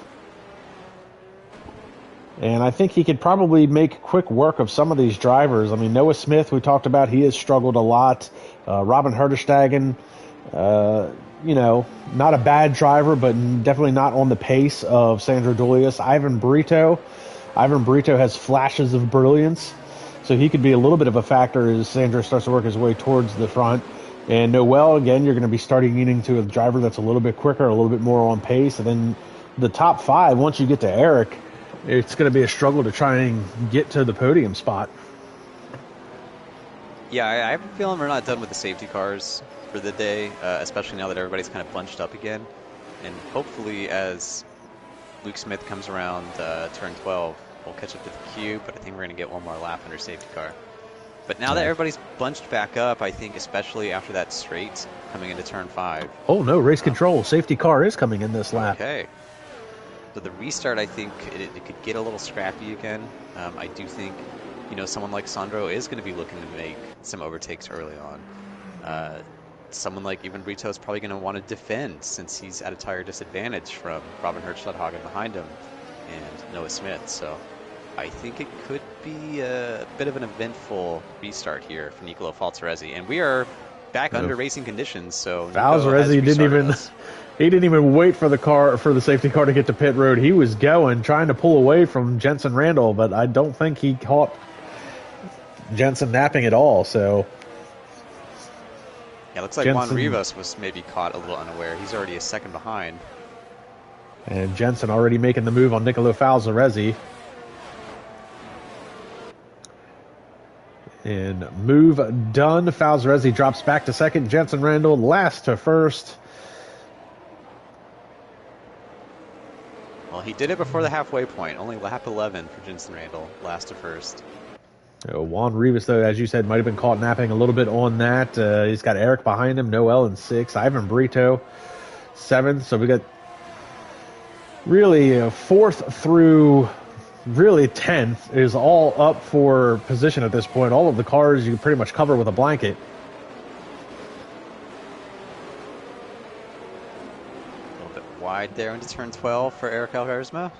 And I think he could probably make quick work of some of these drivers. I mean, Noah Smith, we talked about, he has struggled a lot. Robin Herderstagen, not a bad driver, but definitely not on the pace of Sandro Dulius. Ivan Brito has flashes of brilliance, so he could be a little bit of a factor as Sandro starts to work his way towards the front. And Noel, again, you're going to be starting getting to a driver that's a little bit quicker, a little bit more on pace. And then the top five, once you get to Eric, it's going to be a struggle to try and get to the podium spot. Yeah, I have a feeling we're not done with the safety cars for the day, especially now that everybody's kind of bunched up again. And hopefully as Luke Smith comes around turn 12, we'll catch up to the queue, but I think we're going to get one more lap under safety car. But now that everybody's bunched back up, I think especially after that straight coming into turn 5. Oh, no, race control. Safety car is coming in this lap. Okay. So the restart, I think it could get a little scrappy again. I do think, someone like Sandro is going to be looking to make some overtakes early on. Someone like Ivan Brito is probably going to want to defend since he's at a tire disadvantage from Robin Hertzstadhagen behind him and Noah Smith. So I think it could be a bit of an eventful restart here for Nicolo Falzaresi. And we are back under racing conditions, so Falzaresi didn't even wait for the safety car to get to pit road. He was trying to pull away from Jensen Randall, but I don't think he caught Jensen napping at all. So yeah, looks like Juan Rivas was maybe caught a little unaware. He's already a second behind. And Jensen already making the move on Nicolo Falzaresi. And move done. Falzaresi drops back to second. Jensen Randall last to first. Well, he did it before the halfway point. Only lap 11 for Jensen Randall, last to first. Juan Rivas, though, as you said, might have been caught napping a little bit on that. He's got Eric behind him, Noel in 6th, Ivan Brito 7th. So we got really 4th through really 10th is all up for position at this point. All of the cars you can pretty much cover with a blanket. A little bit wide there into turn 12 for Eric Algarisma.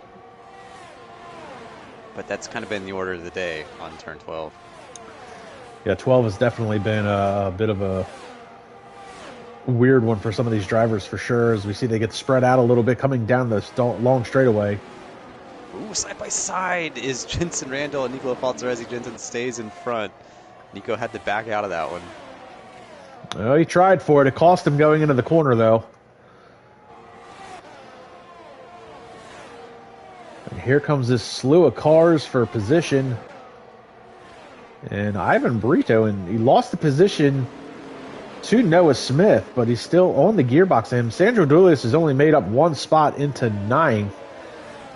But that's kind of been the order of the day on turn 12. Yeah, 12 has definitely been a bit of a weird one for some of these drivers for sure, as we see they get spread out a little bit coming down this long straightaway. Ooh, side by side is Jensen Randall and Nicolo Falzaresi. Jensen stays in front. Nico had to back out of that one. Well, he tried for it. It cost him going into the corner, though. And here comes this slew of cars for position. And Ivan Brito, and he lost the position to Noah Smith, but he's still on the gearbox. And Sandro Dulius has only made up one spot into 9th.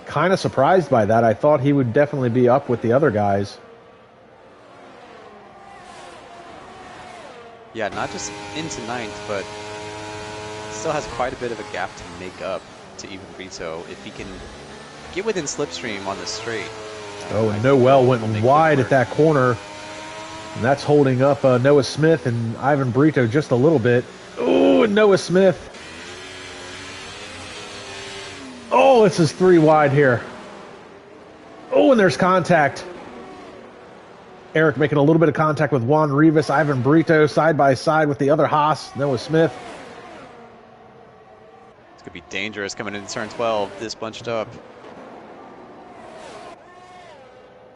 Kind of surprised by that. I thought he would definitely be up with the other guys. Yeah, not just into 9th, but still has quite a bit of a gap to make up to Ivan Brito if he can get within slipstream on the straight. And Noel went wide at that corner. And that's holding up Noah Smith and Ivan Brito just a little bit. Oh, and Noah Smith. Oh, this is 3 wide here. Oh, and there's contact. Eric making a little bit of contact with Juan Rivas. Ivan Brito side by side with the other Haas, Noah Smith. It's going to be dangerous coming into turn 12, this bunched up.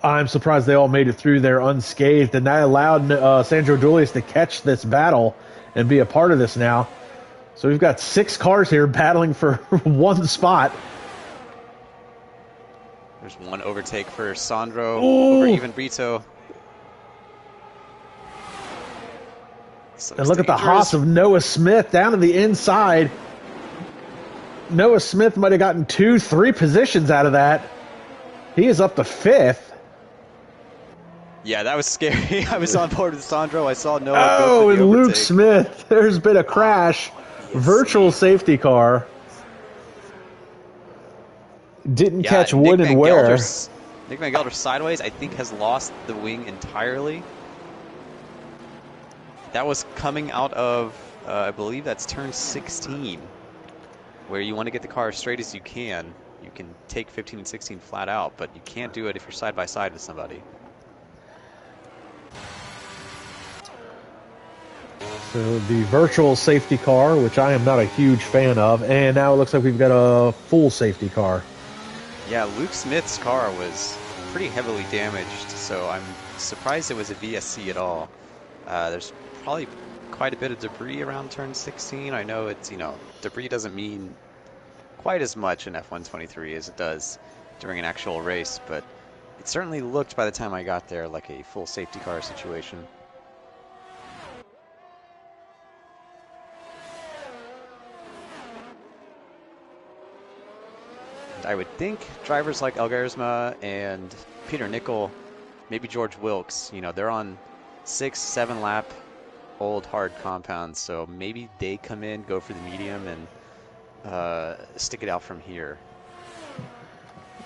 I'm surprised they all made it through there unscathed, and that allowed Sandro Dulius to catch this battle and be a part of this now. So we've got 6 cars here battling for one spot. There's one overtake for Sandro over Ivan Brito. So and look at the Haas of Noah Smith down to the inside. Noah Smith might have gotten 2-3 positions out of that. He is up to 5th. Yeah, that was scary. I was on board with Sandro. I saw Noah go for Oh, the and Luke overtake. Smith. There's been a crash. Oh, Virtual PSC. safety car. Didn't Yeah, catch wood and wear. Nick Van Gelder sideways, I think, has lost the wing entirely. That was coming out of, I believe that's turn 16, where you want to get the car as straight as you can. You can take 15 and 16 flat out, but you can't do it if you're side by side with somebody. So the virtual safety car, which I am not a huge fan of, and now it looks like we've got a full safety car. Yeah, Luke Smith's car was pretty heavily damaged, so I'm surprised it was a VSC at all. There's probably quite a bit of debris around turn 16. I know it's, debris doesn't mean quite as much in F123 as it does during an actual race, but it certainly looked by the time I got there like a full safety car situation. I would think drivers like Elgersma and Peter Nickel, maybe George Wilkes, they're on 6-7 lap old hard compounds, so maybe they come in, go for the medium, and stick it out from here.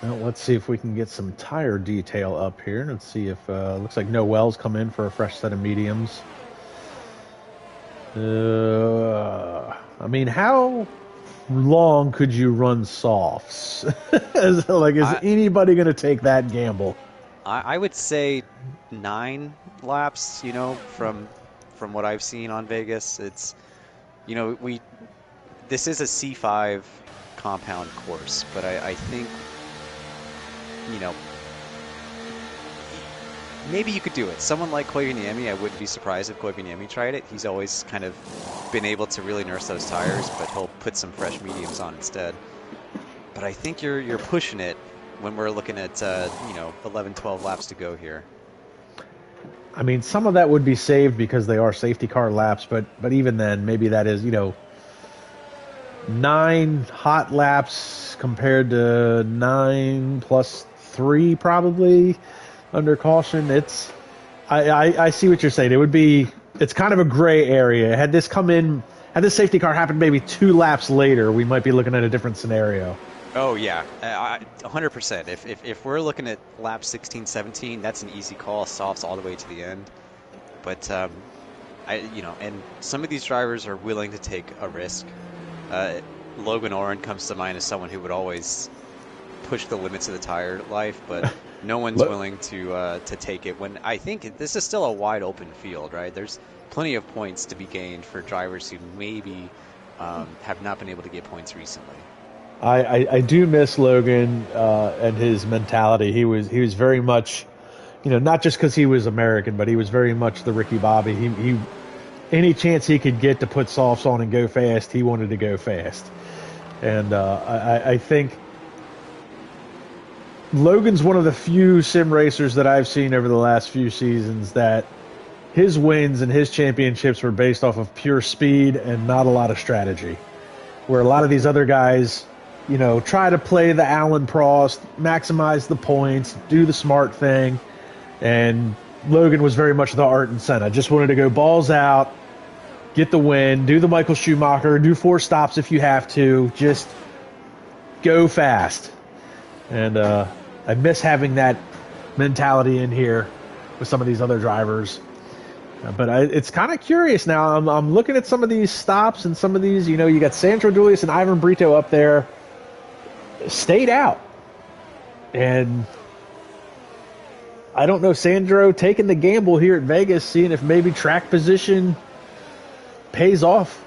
Well, let's see if we can get some tire detail up here. Let's see if looks like Noel's come in for a fresh set of mediums. I mean, how long could you run softs? Is anybody going to take that gamble? I would say 9 laps, from what I've seen on Vegas. It's, this is a C5 compound course, but I think, maybe you could do it. Someone like Koivuniemi, I wouldn't be surprised if Koivuniemi tried it. He's always kind of been able to really nurse those tires, but he'll put some fresh mediums on instead. But I think you're pushing it when we're looking at 11, 12 laps to go here. I mean, some of that would be saved because they are safety car laps, but even then, maybe that is 9 hot laps compared to 9 plus 3 probably under caution. I see what you're saying. It's kind of a gray area. Had this safety car happened maybe 2 laps later, we might be looking at a different scenario. Oh yeah, 100%. If we're looking at lap 16, 17, that's an easy call. Softs all the way to the end. But and some of these drivers are willing to take a risk. Logan Oren comes to mind as someone who would always push the limits of the tire life, but no one's willing to take it. When I think this is still a wide open field, right? There's plenty of points to be gained for drivers who maybe have not been able to get points recently. I do miss Logan and his mentality. He was very much, not just because he was American, but he was very much the Ricky Bobby. He any chance he could get to put softs on and go fast, he wanted to go fast. And I think Logan's one of the few sim racers that I've seen over the last few seasons that his wins and his championships were based off of pure speed and not a lot of strategy. Where a lot of these other guys, try to play the Alan Prost, maximize the points, do the smart thing. And Logan was very much the Art and Senna. Just wanted to go balls out, get the win, do the Michael Schumacher, do 4 stops if you have to, just go fast. And I miss having that mentality in here with some of these other drivers. But it's kind of curious now. I'm looking at some of these stops and some of these, you got Sandro Dulius and Ivan Brito up there, stayed out. And I don't know, Sandro taking the gamble here at Vegas, seeing if maybe track position pays off.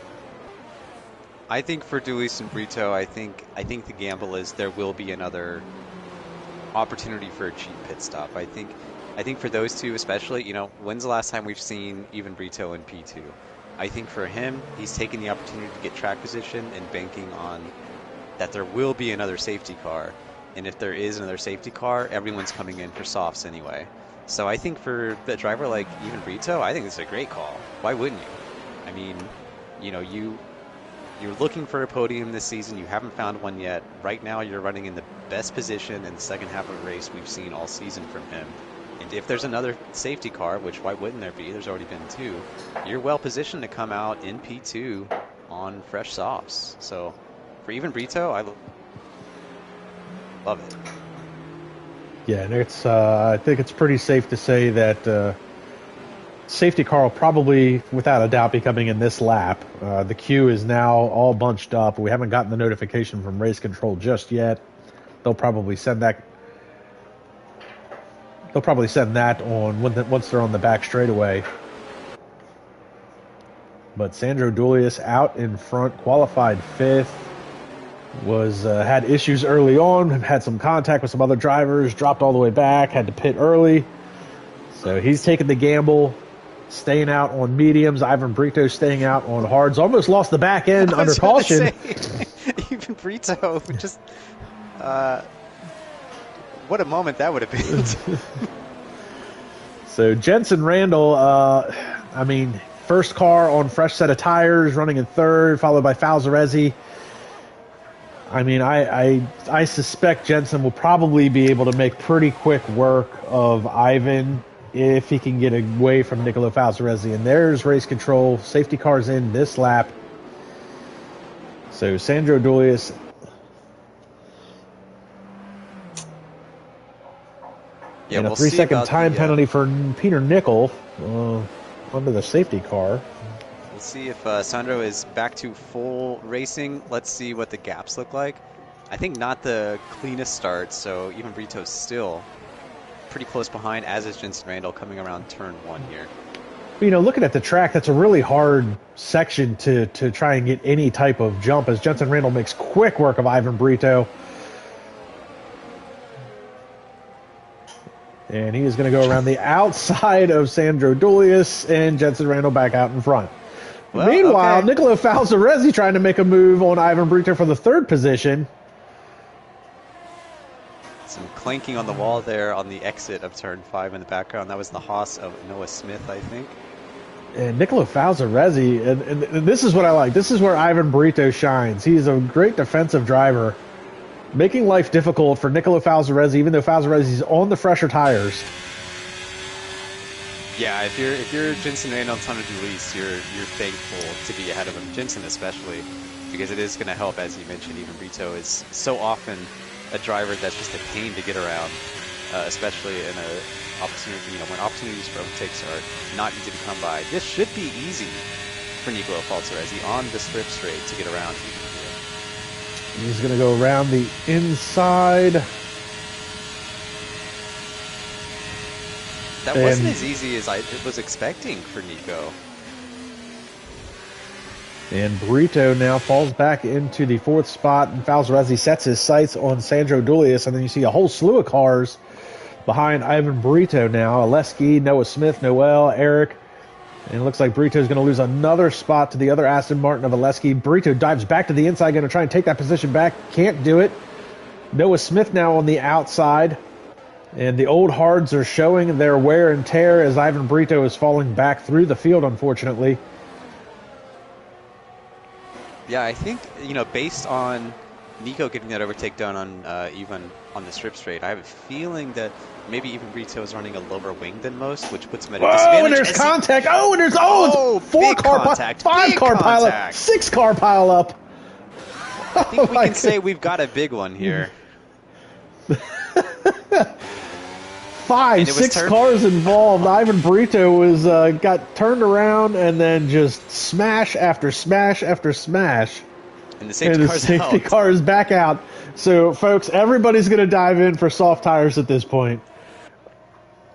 I think for Dulius and Brito, I think the gamble is there will be another opportunity for a cheap pit stop. I think for those two especially, when's the last time we've seen even Brito in P2? I think for him, he's taking the opportunity to get track position and banking on that there will be another safety car. And if there is another safety car, everyone's coming in for softs anyway. So I think for the driver like even Brito, I think it's a great call. Why wouldn't you? I mean, you're looking for a podium this season. You haven't found one yet. Right now, you're running in the best position in the second half of a race we've seen all season from him. And if there's another safety car, which why wouldn't there be? There's already been 2. You're well positioned to come out in P2 on fresh softs. So for even Brito, I love it. Yeah, and it's I think it's pretty safe to say that safety car will probably, without a doubt, be coming in this lap. The queue is now all bunched up. We haven't gotten the notification from race control just yet. They'll probably send that. They'll probably send that on once they're on the back straightaway. But Sandro Dulius out in front, qualified 5th. Was had issues early on, had some contact with some other drivers, dropped all the way back, had to pit early. So he's taking the gamble, staying out on mediums. Ivan Brito staying out on hards. Almost lost the back end under caution. Even Brito, just what a moment that would have been. So Jensen Randall, I mean, first car on fresh set of tires, running in 3rd, followed by Falzaresi. I mean, I suspect Jensen will probably be able to make pretty quick work of Ivan if he can get away from Nicolo Falzaresi. And there's race control. Safety cars in this lap. So Sandro Dulius. Yeah, and a we'll 3-second time penalty for Peter Nickel under the safety car. We'll see if Sandro is back to full racing. Let's see what the gaps look like. I think not the cleanest start, so even Brito's still pretty close behind, as is Jensen Randall coming around turn 1 here. You know, looking at the track, that's a really hard section to try and get any type of jump, as Jensen Randall makes quick work of Ivan Brito. And he is going to go around the outside of Sandro Dulius, and Jensen Randall back out in front. Well, meanwhile, okay. Nicolo Falzaresi trying to make a move on Ivan Brito for the 3rd position. Some clanking on the wall there on the exit of turn 5 in the background. That was the Haas of Noah Smith, I think. And Nicolo Falzaresi, and this is what I like. This is where Ivan Brito shines. He's a great defensive driver, making life difficult for Nicolo Falzaresi, even though Falzaresi's on the fresher tires. Yeah, if you're Jensen Randall and Sandro Dulius, you're thankful to be ahead of him, Jensen especially, because it is going to help, as you mentioned. Even Brito is so often a driver that's just a pain to get around, especially in a opportunity, when opportunities for overtakes are not easy to come by. This should be easy for Nicolo Falzaresi on the strip straight to get around. He's going to go around the inside. That wasn't as easy as I was expecting for Nico. And Brito now falls back into the 4th spot, and Falzaresi sets his sights on Sandro Dulius, and then you see a whole slew of cars behind Ivan Brito now. Aleski, Noah Smith, Noel, Eric, and it looks like Brito's going to lose another spot to the other Aston Martin of Aleski. Brito dives back to the inside, going to try and take that position back. Can't do it. Noah Smith now on the outside. And the old hards are showing their wear and tear as Ivan Brito is falling back through the field, unfortunately. Yeah, I think, based on Nico getting that overtake done on even on the strip straight, I have a feeling that maybe even Brito is running a lower wing than most, which puts him at a disadvantage. Oh, and there's contact. And there's 4-car contact, 5-car pile up, 6-car pile up. I think we can say we've got a big one here. 6 cars involved. Ivan Brito was got turned around and then just smash after smash after smash. And the safety car is back out. So, folks, everybody's going to dive in for soft tires at this point.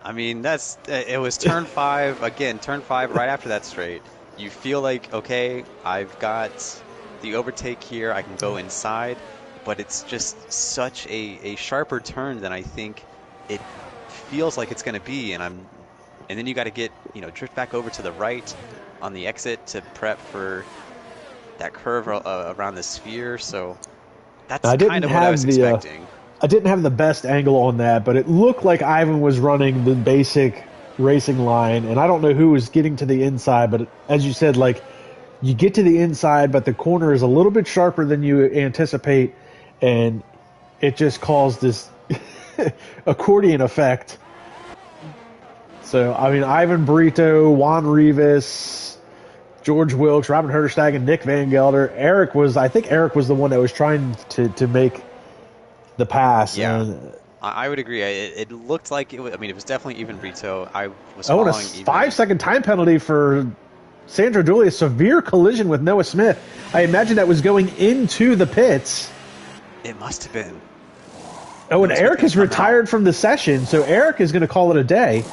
I mean, it was turn 5. Again, turn 5 right after that straight. You feel like, okay, I've got the overtake here. I can go inside. But it's just such a sharper turn than I think it feels like it's going to be, and then you got to get drift back over to the right on the exit to prep for that curve around the sphere. So that's kind of what I was expecting. I didn't have the best angle on that, but it looked like Ivan was running the basic racing line, and I don't know who was getting to the inside, but as you said, like, you get to the inside, but the corner is a little bit sharper than you anticipate, and it just caused this accordion effect So, I mean, Ivan Brito, Juan Rivas, George Wilkes, Robin Herderstag, and Nick Van Gelder. I think Eric was the one that was trying to make the pass. Yeah, And I would agree. It looked like it was, I mean, it was definitely even Brito. I was oh, and a following even. 5-second time penalty for Sandro Giulia. Severe collision with Noah Smith. I imagine that was going into the pits. It must have been. Oh, and Eric is retired from the session, so Eric is going to call it a day.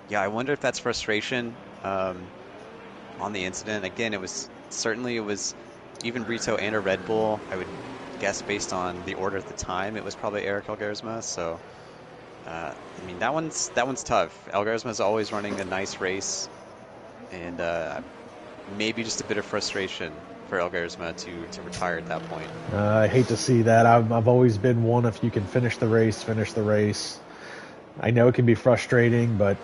Yeah, I wonder if that's frustration on the incident. Again, it was even Brito and a Red Bull. I would guess based on the order at the time, it was probably Eric Elgersma. So, I mean, that one's tough. Elgersma is always running a nice race, and maybe just a bit of frustration for Elgersma to retire at that point. I hate to see that. I've always been one, if you can finish the race, finish the race. I know it can be frustrating, but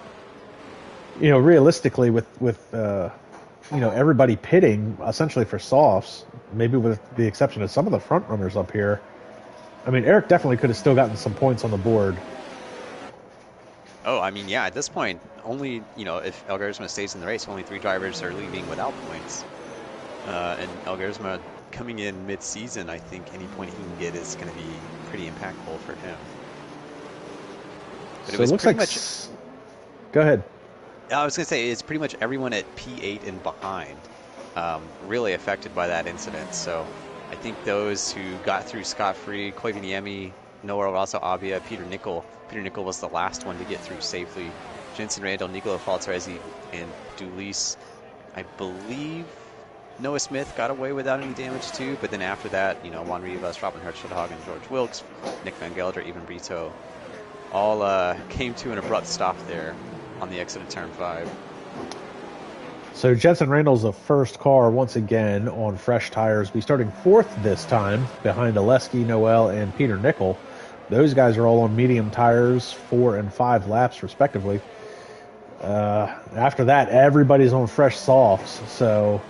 you know, realistically, with you know, everybody pitting essentially for softs, maybe with the exception of some of the front runners up here. I mean, Eric definitely could have still gotten some points on the board. Oh, I mean, yeah, at this point, only, you know, if Elgersma stays in the race, only 3 drivers are leaving without points. And Elgersma coming in mid-season, I think any point he can get is going to be pretty impactful for him. But So it was looks pretty like much... Go ahead. I was going to say, it's pretty much everyone at P8 and behind really affected by that incident. So I think those who got through scot-free, Koivuniemi, Noah Rosso Abia, Peter Nickel. Peter Nickel was the last one to get through safely. Jensen Randall, Nicola Falzaresi, and Dulis. I believe Noah Smith got away without any damage too, but then after that, you know, Juan Rivas, Robin Hertzschildhagen, George Wilkes, Nick Van Gelder, even Brito, all came to an abrupt stop there on the exit of Turn 5. So Jensen Randall's the first car once again on fresh tires. Be starting 4th this time behind Oleski, Noel, and Peter Nickel. Those guys are all on medium tires, 4 and 5 laps respectively. After that, everybody's on fresh softs. So,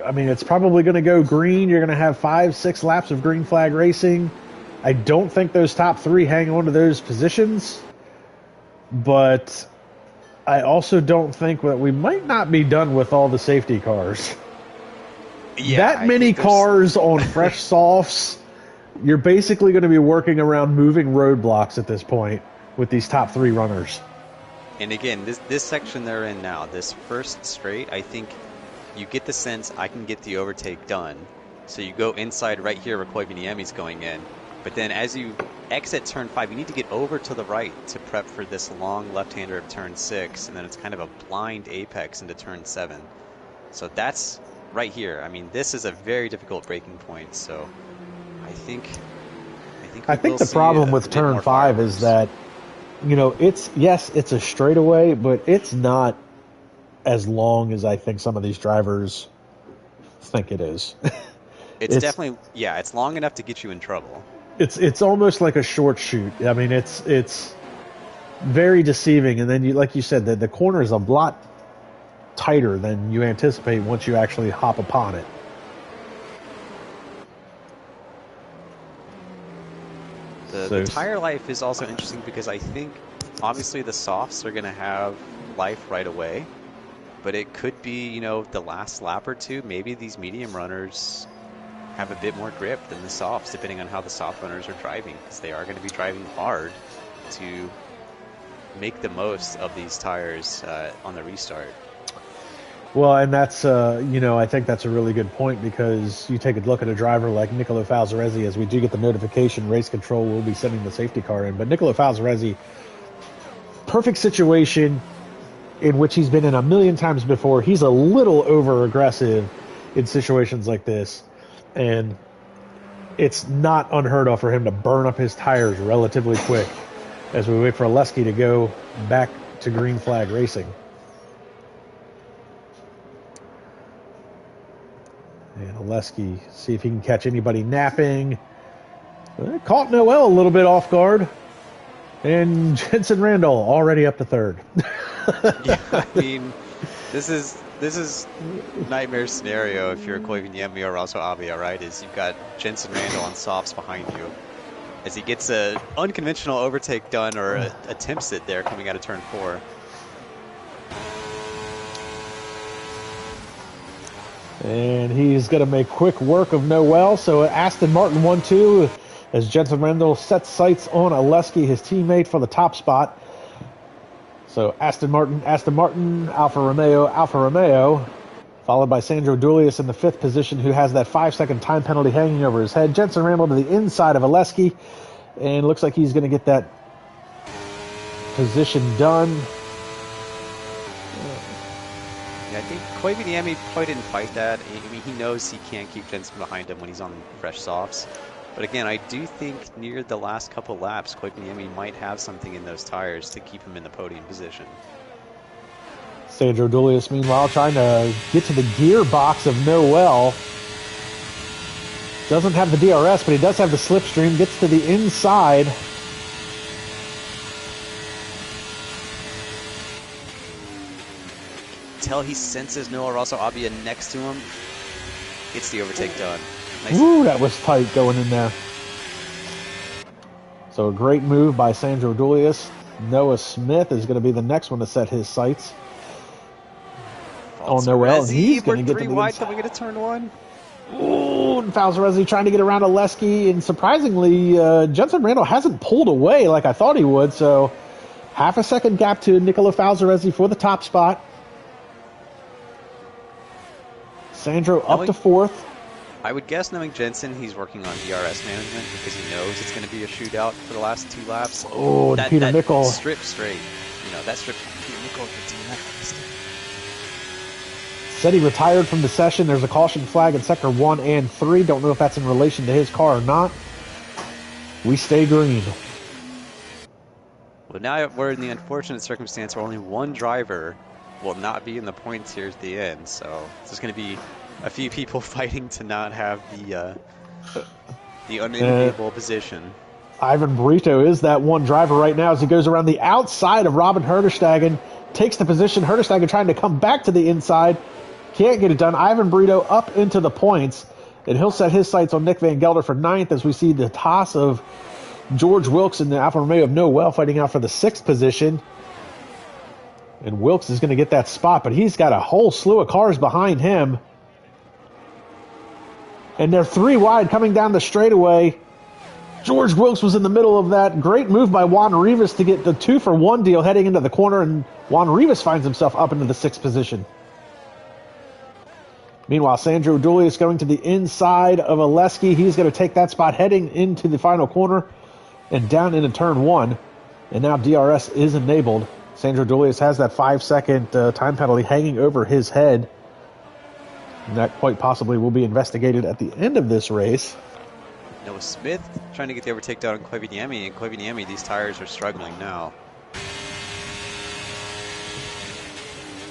I mean, it's probably going to go green. You're going to have 5-6 laps of green flag racing. I don't think those top 3 hang on to those positions. But I also don't think that we might not be done with all the safety cars. Yeah, that many cars on fresh softs, you're basically going to be working around moving roadblocks at this point with these top 3 runners. And again, this section they're in now, this first straight, I think you get the sense I can get the overtake done. So you go inside right here where Koivuniemi's going in. But then as you exit Turn 5, you need to get over to the right to prep for this long left-hander of Turn 6, and then it's kind of a blind apex into Turn 7. So that's right here. I mean, this is a very difficult braking point, so I think the problem with Turn 5 is that, you know, it's a straightaway, but it's not as long as I think some of these drivers think it is. It's definitely, yeah, it's long enough to get you in trouble. It's almost like a short shoot. I mean, it's very deceiving. And then, like you said, the corner is a lot tighter than you anticipate once you actually hop upon it. The tire life is also interesting because I think, obviously, the softs are going to have life right away. But it could be, you know, the last lap or two, maybe these medium runners have a bit more grip than the softs, depending on how the soft runners are driving, because they are going to be driving hard to make the most of these tires on the restart. Well, and that's, you know, I think that's a really good point, because you take a look at a driver like Nicola Falzaresi, as we do get the notification, race control will be sending the safety car in. But Nicola Falzaresi, perfect situation in which he's been in a million times before. He's a little over-aggressive in situations like this. And it's not unheard of for him to burn up his tires relatively quick as we wait for Oleski to go back to green flag racing. And Oleski, see if he can catch anybody napping. Caught Noel a little bit off guard. And Jensen Randall already up to 3rd. Yeah, I mean, this is this is nightmare scenario if you're Koivuniemi or also Avia, right? Is you've got Jensen Randall on softs behind you as he gets a unconventional overtake done or attempts it there coming out of turn 4. And he's going to make quick work of Noel. So Aston Martin 1-2 as Jensen Randall sets sights on Oleski, his teammate, for the top spot. So Aston Martin, Alfa Romeo, followed by Sandro Dulius in the 5th position, who has that 5-second time penalty hanging over his head. Jensen Randall to the inside of Oleski, and looks like he's going to get that position done. Yeah, I think Koivuniemi probably didn't fight that. I mean, he knows he can't keep Jensen behind him when he's on fresh softs. But again, I do think near the last couple laps, Koivuniemi might have something in those tires to keep him in the podium position. Sandro Dulius, meanwhile, trying to get to the gearbox of Noel. Doesn't have the DRS, but he does have the slipstream. Gets to the inside. Until he senses Noah Rosso Abia next to him, gets the overtake done. Nice. Ooh, that was tight going in there. So a great move by Sandro Dulius. Noah Smith is going to be the next one to set his sights on Noel. He's going to get 3 wide coming into turn 1. Ooh, and Falzarezzi trying to get around Oleski, and surprisingly, Jensen Randall hasn't pulled away like I thought he would, so half a second gap to Nicola Falzarezzi for the top spot. Sandro up to 4th. I would guess, knowing Jensen, he's working on DRS management because he knows it's going to be a shootout for the last 2 laps. Oh, and Peter Nicol. Strip straight. You know, that strip Peter Nicol could do that. Said he retired from the session. There's a caution flag in sector 1 and 3. Don't know if that's in relation to his car or not. We stay green. Well, now we're in the unfortunate circumstance where only one driver will not be in the points here at the end. So there's going to be a few people fighting to not have the unenviable position. Ivan Brito is that one driver right now as he goes around the outside of Robin Herderstegen, takes the position. Herderstegen trying to come back to the inside. Can't get it done. Ivan Brito up into the points, and he'll set his sights on Nick Van Gelder for 9th as we see the toss of George Wilkes and the Alfa Romeo of Noel fighting out for the 6th position. And Wilkes is going to get that spot, but he's got a whole slew of cars behind him. And they're 3 wide coming down the straightaway. George Wilkes was in the middle of that. Great move by Juan Rivas to get the 2-for-1 deal heading into the corner, and Juan Rivas finds himself up into the 6th position. Meanwhile, Sandro Dulius going to the inside of Oleski. He's going to take that spot heading into the final corner and down into turn 1. And now DRS is enabled. Sandro Dulius has that 5-second time penalty hanging over his head. And that quite possibly will be investigated at the end of this race. Noah Smith trying to get the overtake down on Koivuniemi, and Koivuniemi, these tires are struggling now.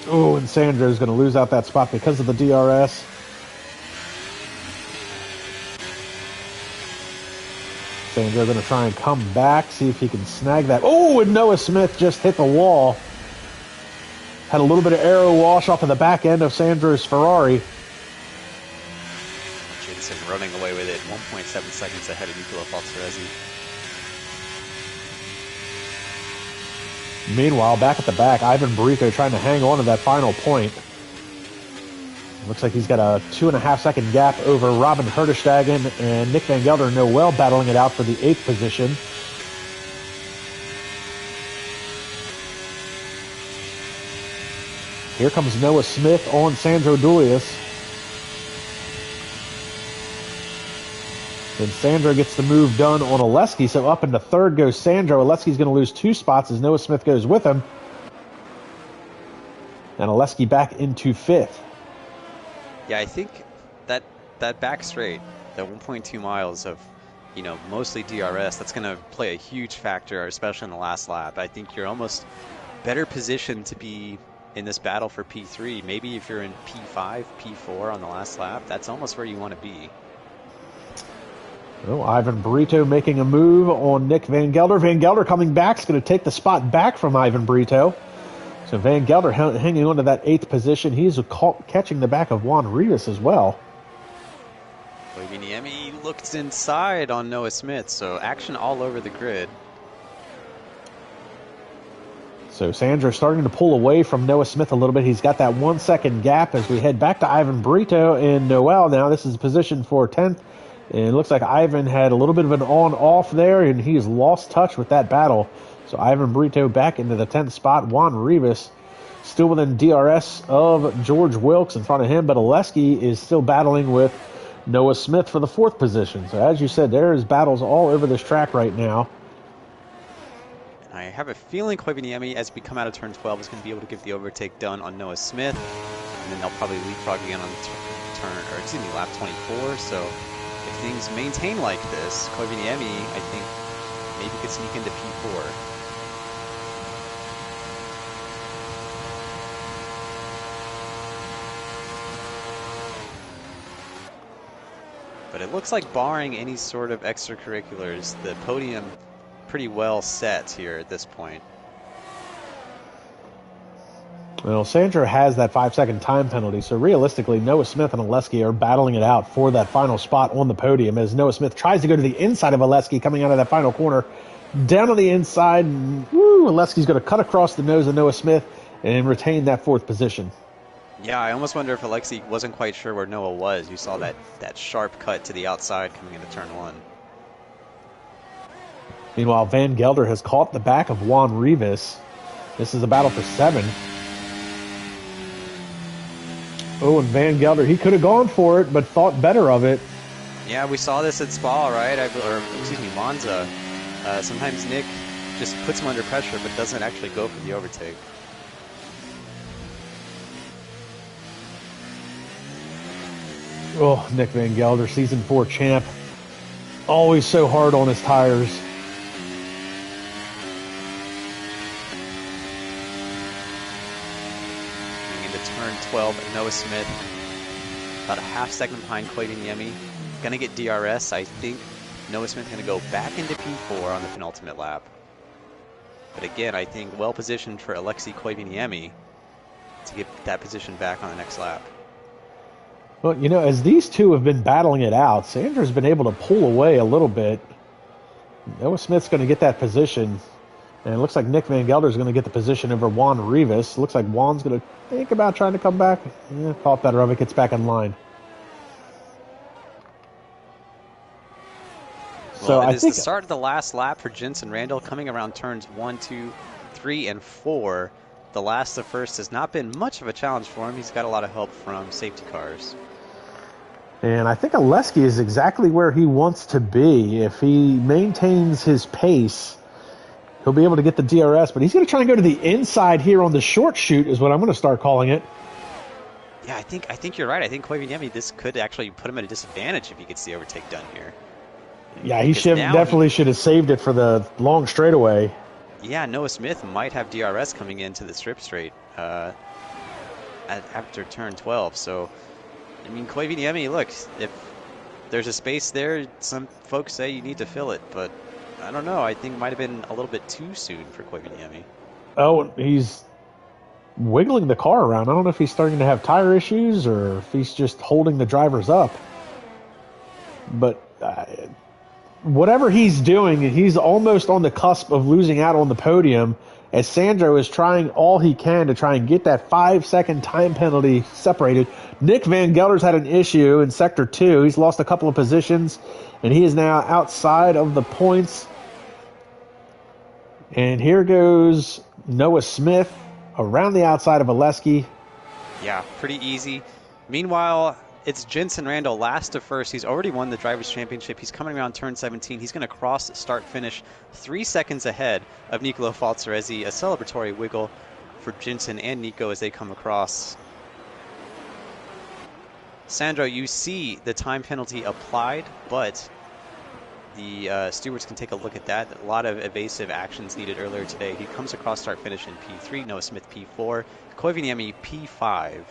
Oh, and Sandro's going to lose out that spot because of the DRS. Sandro going to try and come back, see if he can snag that. Oh, and Noah Smith just hit the wall. Had a little bit of aero wash off of the back end of Sandro's Ferrari. Jensen running away with it, 1.7 seconds ahead of Nicola Falzarezzi. Meanwhile, back at the back, Ivan Brito trying to hang on to that final point. Looks like he's got a 2.5-second gap over Robin Herderstegen, and Nick Van Gelder and Noel battling it out for the 8th position. Here comes Noah Smith on Sandro Dulius. Then Sandro gets the move done on Oleski, so up into 3rd goes Sandro. Oleski's going to lose 2 spots as Noah Smith goes with him. And Oleski back into 5th. Yeah, I think that back straight, that 1.2 miles of, you know, mostly DRS, that's going to play a huge factor, especially in the last lap. I think you're almost better positioned to be in this battle for P3. Maybe if you're in P5, P4 on the last lap, that's almost where you want to be. Oh, Ivan Brito making a move on Nick Van Gelder. Van Gelder coming back is going to take the spot back from Ivan Brito. So Van Gelder hanging on to that 8th position. He's catching the back of Juan Rivas as well. Koivuniemi looked inside on Noah Smith, so action all over the grid. So Sandra starting to pull away from Noah Smith a little bit. He's got that 1 second gap as we head back to Ivan Brito and Noel now. This is position for 10th. And it looks like Ivan had a little bit of an on-off there, and he's lost touch with that battle. So Ivan Brito back into the 10th spot. Juan Rivas still within DRS of George Wilkes in front of him, but Oleski is still battling with Noah Smith for the 4th position. So as you said, there's battles all over this track right now. I have a feeling Koivuniemi, as we come out of turn 12, is going to be able to get the overtake done on Noah Smith, and then they'll probably leapfrog again on lap 24. So if things maintain like this, Koivuniemi, I think, maybe could sneak into P4. But it looks like, barring any sort of extracurriculars, the podium pretty well set here at this point. Well, Sandra has that 5-second time penalty, so realistically, Noah Smith and Oleski are battling it out for that final spot on the podium as Noah Smith tries to go to the inside of Oleski coming out of that final corner. Down on the inside, Oleski's going to cut across the nose of Noah Smith and retain that 4th position. Yeah, I almost wonder if Alexi wasn't quite sure where Noah was. You saw that sharp cut to the outside coming into turn 1. Meanwhile, Van Gelder has caught the back of Juan Rivas. This is a battle for 7. Oh, and Van Gelder, he could have gone for it, but thought better of it. Yeah, we saw this at Spa, right? Monza. Sometimes Nick just puts him under pressure, but doesn't actually go for the overtake. Oh, Nick Van Gelder, season 4 champ. Always so hard on his tires. Into turn 12, Noah Smith, about a half-second behind Koivuniemi. Gonna get DRS, I think. Noah Smith gonna go back into P4 on the penultimate lap. But again, I think well-positioned for Alexei Koivuniemi to get that position back on the next lap. Well, you know, as these two have been battling it out, Sandra's been able to pull away a little bit. Noah Smith's going to get that position. And it looks like Nick Van Gelder is going to get the position over Juan Rivas. Looks like Juan's going to think about trying to come back. Yeah, thought better of it, gets back in line. So well, it is the start of the last lap for Jensen Randall, coming around turns 1, 2, 3, and 4. The last to first has not been much of a challenge for him. He's got a lot of help from safety cars. And I think Oleski is exactly where he wants to be. If he maintains his pace, he'll be able to get the DRS. But he's going to try and go to the inside here on the short shoot is what I'm going to start calling it. Yeah, I think you're right. I think Koivuniemi, this could actually put him at a disadvantage if he gets the overtake done here. Yeah, he definitely should have saved it for the long straightaway. Yeah, Noah Smith might have DRS coming into the strip straight after turn 12. So, I mean, Koivuniemi, look, if there's a space there, some folks say you need to fill it, but I don't know. I think it might have been a little bit too soon for Koivuniemi. Oh, he's wiggling the car around. I don't know if he's starting to have tire issues or if he's just holding the drivers up. But whatever he's doing, he's almost on the cusp of losing out on the podium as Sandro is trying all he can to try and get that 5-second time penalty separated. Nick Van Gelder's had an issue in Sector 2. He's lost a couple of positions, and he is now outside of the points. And here goes Noah Smith around the outside of Oleski. Yeah, pretty easy. Meanwhile, it's Jensen Randall last to first. He's already won the Drivers' Championship. He's coming around turn 17. He's going to cross start-finish 3 seconds ahead of Nicolo Falzaresi. A celebratory wiggle for Jensen and Nico as they come across. Sandro, you see the time penalty applied, but the stewards can take a look at that. A lot of evasive actions needed earlier today. He comes across start-finish in P3. Noah Smith P4. Koivuniemi P5.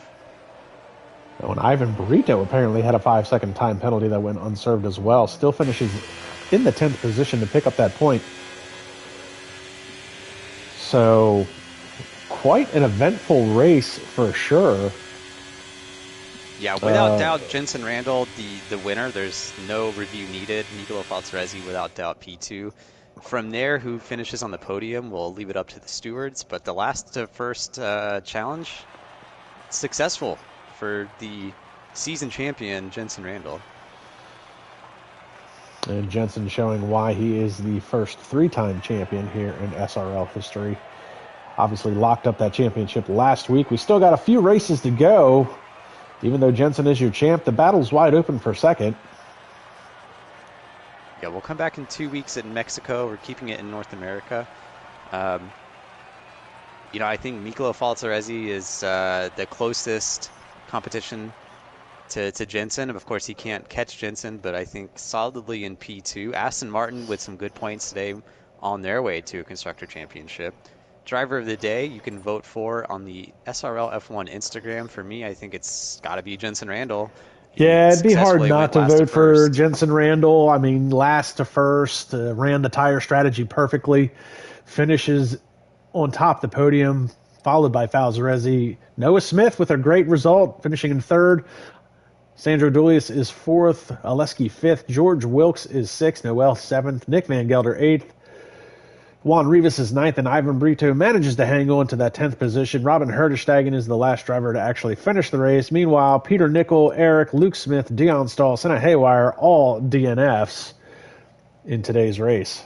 And Ivan Burrito apparently had a 5-second time penalty that went unserved as well. Still finishes in the 10th position to pick up that point. So quite an eventful race for sure. Yeah, without doubt, Jenson Randall, the winner. There's no review needed. Nicola Falzaresi, without doubt, P2. From there, who finishes on the podium, we'll leave it up to the stewards. But the last to first challenge, successful for the season champion, Jenson Randall. And Jenson showing why he is the first 3-time champion here in SRL history. Obviously locked up that championship last week. We still got a few races to go. Even though Jenson is your champ, the battle's wide open for second. Yeah, we'll come back in 2 weeks in Mexico. We're keeping it in North America. I think Nicola Falzaresi is the closest competition to Jenson. Of course, he can't catch Jenson, but I think solidly in P2. Aston Martin with some good points today on their way to a Constructor Championship. Driver of the day, you can vote for on the SRL F1 Instagram. For me, I think it's got to be Jenson Randall. Yeah, it'd be hard not to vote for Jenson Randall. I mean, last to first, ran the tire strategy perfectly, finishes on top of the podium, followed by Falzaresi. Noah Smith with a great result, finishing in third. Sandro Dulius is fourth, Oleski fifth, George Wilkes is sixth, Noel seventh, Nick Van Gelder eighth, Juan Rivas is ninth, and Ivan Brito manages to hang on to that 10th position. Robin Herdestegen is the last driver to actually finish the race. Meanwhile, Peter Nickel, Eric, Luke Smith, Dion Stahl, Senna Haywire, all DNFs in today's race.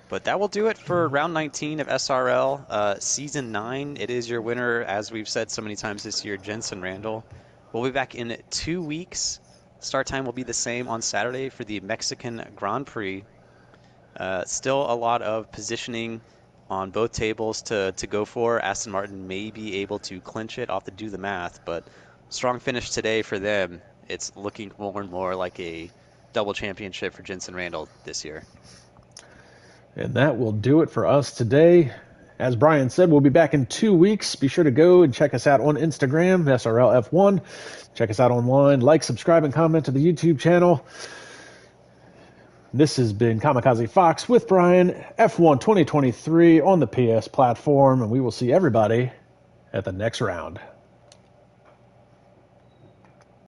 But that will do it for round 19 of SRL. Season 9, it is your winner, as we've said so many times this year, Jenson Randall. We'll be back in 2 weeks. Start time will be the same on Saturday for the Mexican Grand Prix. Still a lot of positioning on both tables to go for. Aston Martin may be able to clinch it. I'll have to do the math, but strong finish today for them. It's looking more and more like a double championship for Jenson Randall this year. And that will do it for us today. As Brian said, we'll be back in 2 weeks. Be sure to go and check us out on Instagram, SRLF1. Check us out online. Like, subscribe, and comment to the YouTube channel. This has been Kamikaze Fox with Brian, F1 2023 on the PS platform, and we will see everybody at the next round.